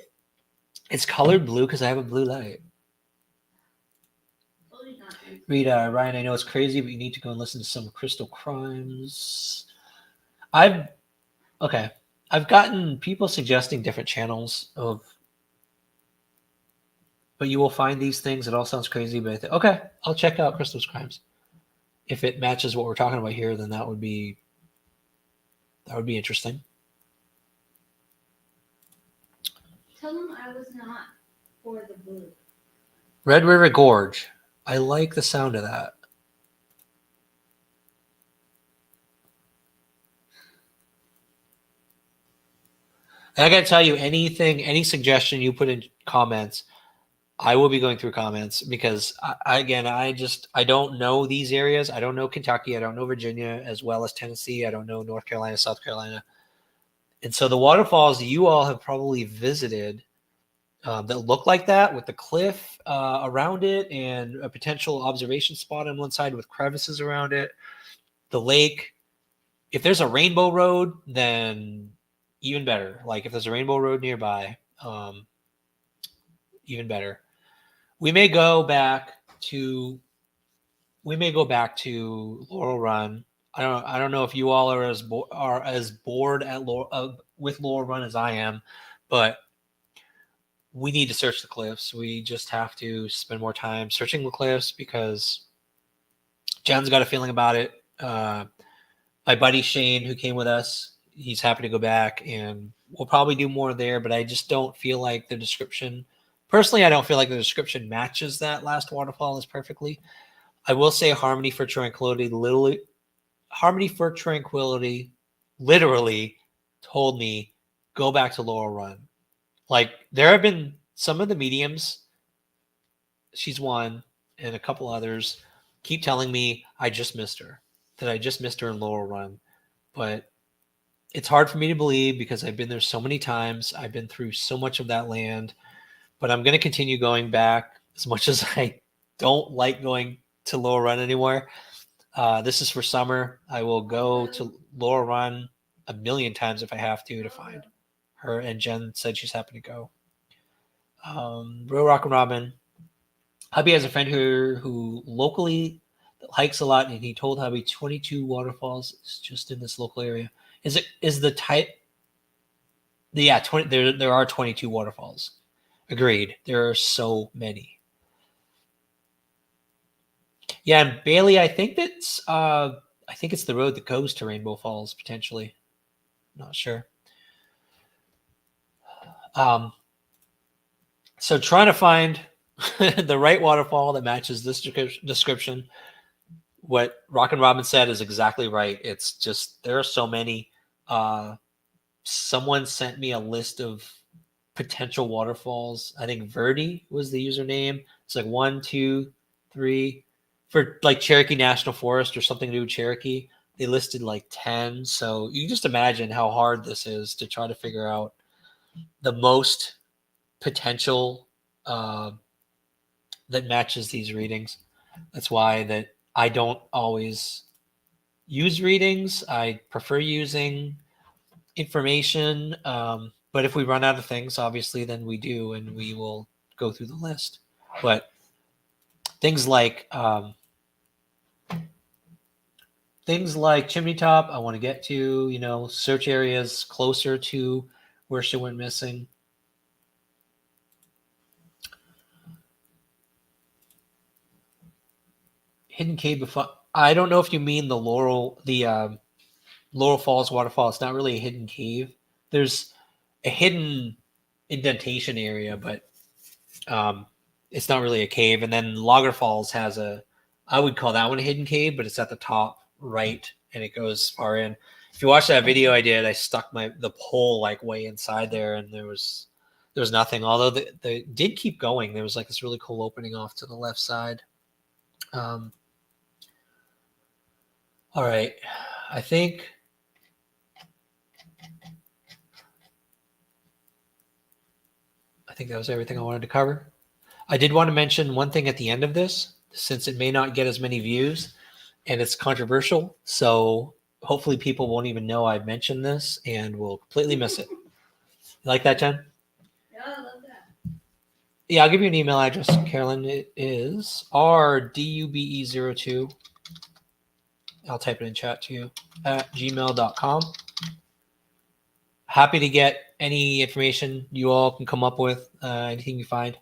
It's colored blue because I have a blue light. Totally not blue. Rita, Ryan, I know it's crazy, but you need to go and listen to some Crystal Crimes. I've gotten people suggesting different channels of, but you will find these things. It all sounds crazy, but I think, okay, I'll check out Crystal's Crimes. If it matches what we're talking about here, then that would be interesting. Tell them I was not for the blue. Red River Gorge. I like the sound of that. And I got to tell you, any suggestion you put in comments, I will be going through comments because I don't know these areas. I don't know Kentucky. I don't know Virginia as well as Tennessee. I don't know North Carolina, South Carolina. And so the waterfalls you all have probably visited that look like that with the cliff around it and a potential observation spot on one side with crevices around it, the lake. If there's a rainbow road, then even better. Like if there's a rainbow road nearby, even better. We may go back to Laurel Run. I don't know if you all are as bored at with Laurel Run as I am, but we need to search the cliffs. We just have to spend more time searching the cliffs because Jen's got a feeling about it. My buddy Shane, who came with us, he's happy to go back, and we'll probably do more there, but I just don't feel like the description, personally, I don't feel like the description matches that last waterfall as perfectly. I will say Harmony for Tranquility literally told me, go back to Laurel Run. Like, there have been some of the mediums, she's one, and a couple others keep telling me I just missed her in Laurel Run. But it's hard for me to believe because I've been there so many times. I've been through so much of that land. But I'm going to continue going back as much as I don't like going to Laurel Run anymore. This is for summer. I will go to Laurel Run a million times if I have to find her. And Jen said she's happy to go. Real Rock and Robin. Hubby has a friend who locally hikes a lot, and he told Hubby 22 waterfalls is just in this local area. Is the type? Yeah, 20. There are 22 waterfalls. Agreed. There are so many. Yeah, and Bailey, I think it's the road that goes to Rainbow Falls potentially. Not sure. So trying to find the right waterfall that matches this description. What Rock and Robin said is exactly right. It's just there are so many. Someone sent me a list of potential waterfalls. I think Verdi was the username. It's like 1, 2, 3 for like Cherokee National Forest or something to do with Cherokee. They listed like 10. So you just imagine how hard this is to try to figure out the most potential that matches these readings. That's why that I don't always use readings. I prefer using information. But if we run out of things, obviously, then we do, and we will go through the list. But things like Chimney Top, I want to get to, search areas closer to where she went missing. Hidden cave before. I don't know if you mean the Laurel Falls waterfall. It's not really a hidden cave. There's a hidden indentation area, but it's not really a cave. And then Logger Falls has I would call that one a hidden cave, but it's at the top right, and it goes far in. If you watch that video I did, I stuck the pole like way inside there, and there was nothing. Although they did keep going. There was like this really cool opening off to the left side. All right, I think that was everything I wanted to cover. I did want to mention one thing at the end of this, since it may not get as many views and it's controversial. So hopefully people won't even know I mentioned this and will completely miss it. You like that, Jen? Yeah, I love that. Yeah, I'll give you an email address, Carolyn. It is rdube02. I'll type it in chat to you at gmail.com. Happy to get any information you all can come up with, anything you find.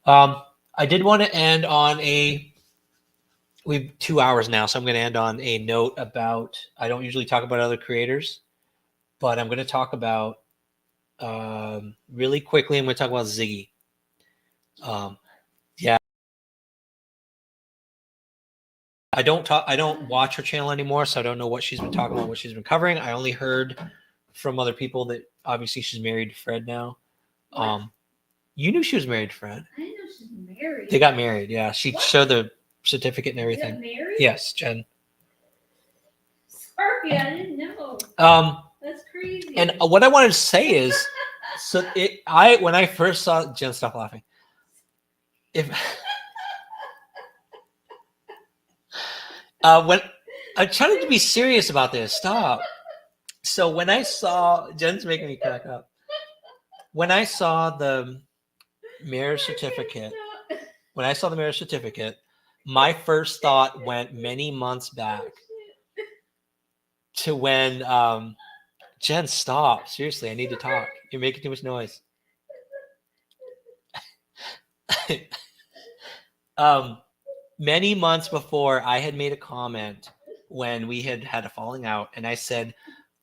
I did want to end on we've 2 hours now, so I'm going to end on a note about, I don't usually talk about other creators, but I'm going to talk about, really quickly, I'm going to talk about Ziggy. Yeah. I don't watch her channel anymore, so I don't know what she's been talking about, what she's been covering. I only heard from other people that obviously she's married to Fred now. You knew she was married to Fred. I didn't know she's married. They got married, yeah. She What? showed the certificate and They got everything. married? Yes, Jen. Sorry, I didn't know. That's crazy. And what I wanted to say is, so when I first saw Jen, stop laughing. When I'm trying to be serious about this, stop. So when I saw Jen's making me crack up. When I saw the marriage certificate, my first thought went many months back to when Jen, stop. Seriously, I need to talk. You're making too much noise. Many months before, I had made a comment when we had a falling out, and I said,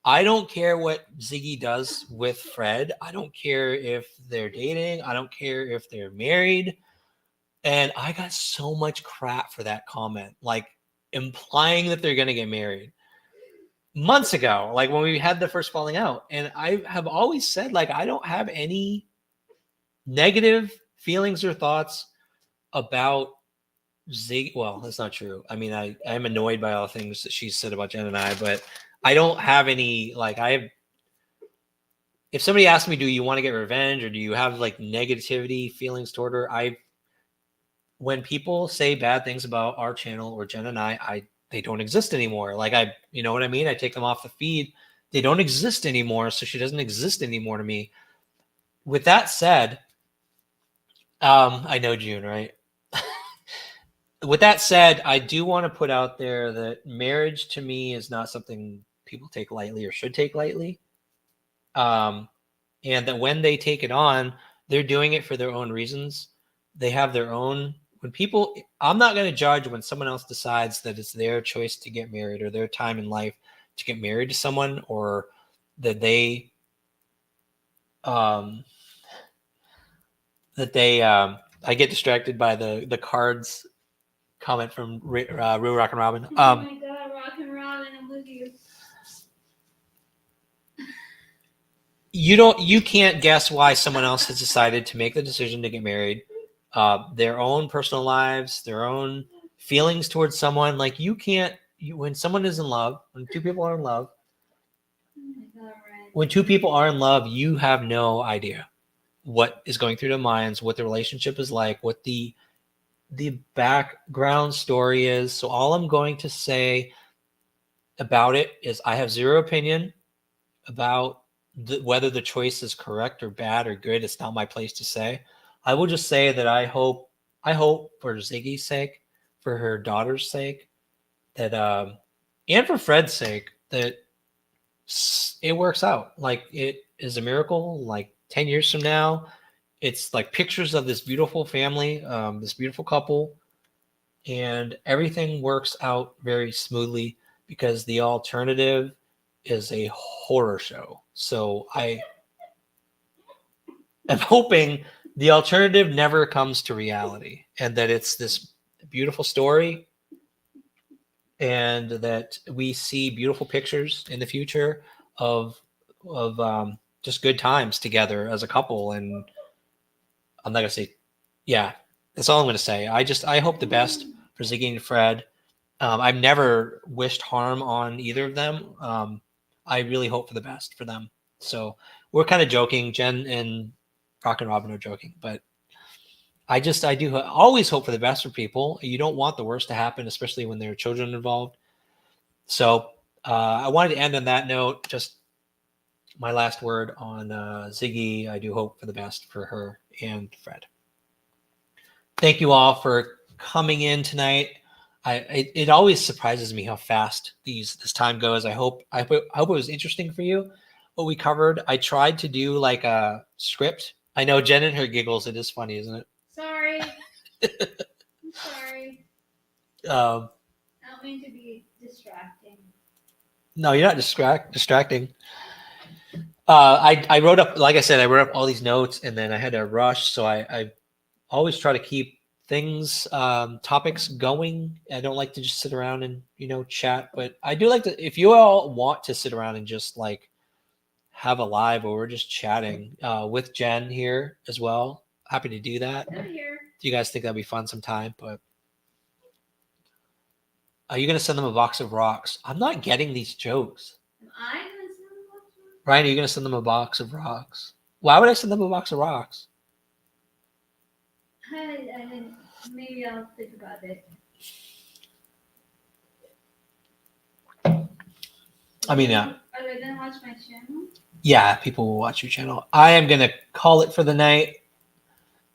I don't care what Ziggy does with Fred. I don't care if they're dating. I don't care if they're married. And I got so much crap for that comment, like implying that they're going to get married months ago, like when we had the first falling out. And I have always said, like, I don't have any negative feelings or thoughts about Ziggy. Well, that's not true. I mean, I'm annoyed by all the things that she said about Jen and I, but I don't have any, like, if somebody asks me, do you want to get revenge or do you have like negativity feelings toward her? When people say bad things about our channel or Jen and they don't exist anymore. Like you know what I mean? I take them off the feed. They don't exist anymore. So she doesn't exist anymore to me. With that said, I know June, right? With that said, I do want to put out there that marriage to me is not something people take lightly or should take lightly. And that when they take it on, they're doing it for their own reasons. They have their own, I'm not going to judge when someone else decides that it's their choice to get married or their time in life to get married to someone, or that they that they I get distracted by the cards comment from Real Rock and Robin. Oh my God, Rock and Robin, I'm with you. You can't guess why someone else has decided to make the decision to get married. Their own personal lives, their own feelings towards someone. Like when someone is in love, when two people are in love, Oh my God, Ryan. when two people are in love, you have no idea what is going through their minds, what the relationship is like, what the background story is. So all I'm going to say about it is I have zero opinion about whether the choice is correct or bad or good. It's not my place to say. I will just say that I hope for Ziggy's sake, for her daughter's sake, that and for Fred's sake, that it works out. Like it is a miracle. Like 10 years from now, it's like pictures of this beautiful family, this beautiful couple, and everything works out very smoothly because the alternative is a horror show. So I am hoping the alternative never comes to reality and that it's this beautiful story and that we see beautiful pictures in the future of just good times together as a couple. And I'm not gonna say, yeah, that's all I'm gonna say. I hope the best for Ziggy and Fred. I've never wished harm on either of them. I really hope for the best for them. So we're kind of joking. Jen and Rock and Robin are joking, but I do always hope for the best for people. You don't want the worst to happen, especially when there are children involved. So I wanted to end on that note. Just my last word on Ziggy. I do hope for the best for her and Fred. Thank you all for coming in tonight. It always surprises me how fast this time goes. I hope it was interesting for you what we covered. I tried to do like a script. I know Jen and her giggles. It is funny, isn't it? Sorry. I'm sorry. Um, I don't mean to be distracting. no, you're not distracting. I wrote up, like I said, I wrote up all these notes and then I had to rush. So I always try to keep things, topics going. I don't like to just sit around and, chat, but I do like to, if you all want to sit around and just like have a live where we're just chatting with Jen here as well, happy to do that. I'm here. Do you guys think that'd be fun sometime? But are you going to send them a box of rocks? I'm not getting these jokes. Am I going to send them up to you? Ryan, are you going to send them a box of rocks? Why would I send them a box of rocks? I didn't. Maybe I'll think about it. I mean, Are they going to watch my channel? yeah, people will watch your channel. I am going to call it for the night.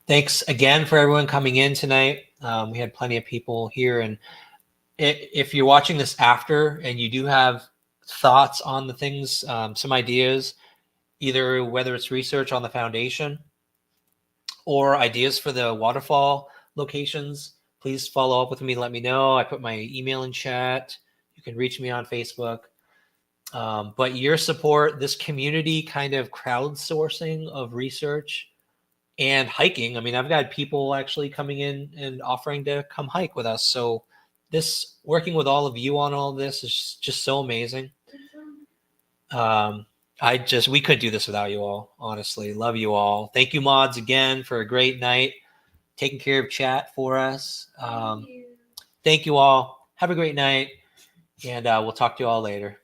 Thanks again for everyone coming in tonight. We had plenty of people here. And if you're watching this after and you do have thoughts on the things, some ideas, either whether it's research on the foundation or ideas for the waterfall locations, please follow up with me. Let me know. I put my email in chat. You can reach me on Facebook. But your support, this community kind of crowdsourcing of research and hiking. I mean, I've got people actually coming in and offering to come hike with us. So this working with all of you on all of this is just so amazing. We couldn't do this without you all. Honestly, love you all. Thank you, mods, again for a great night, taking care of chat for us. Thank you all. Have a great night, and we'll talk to you all later.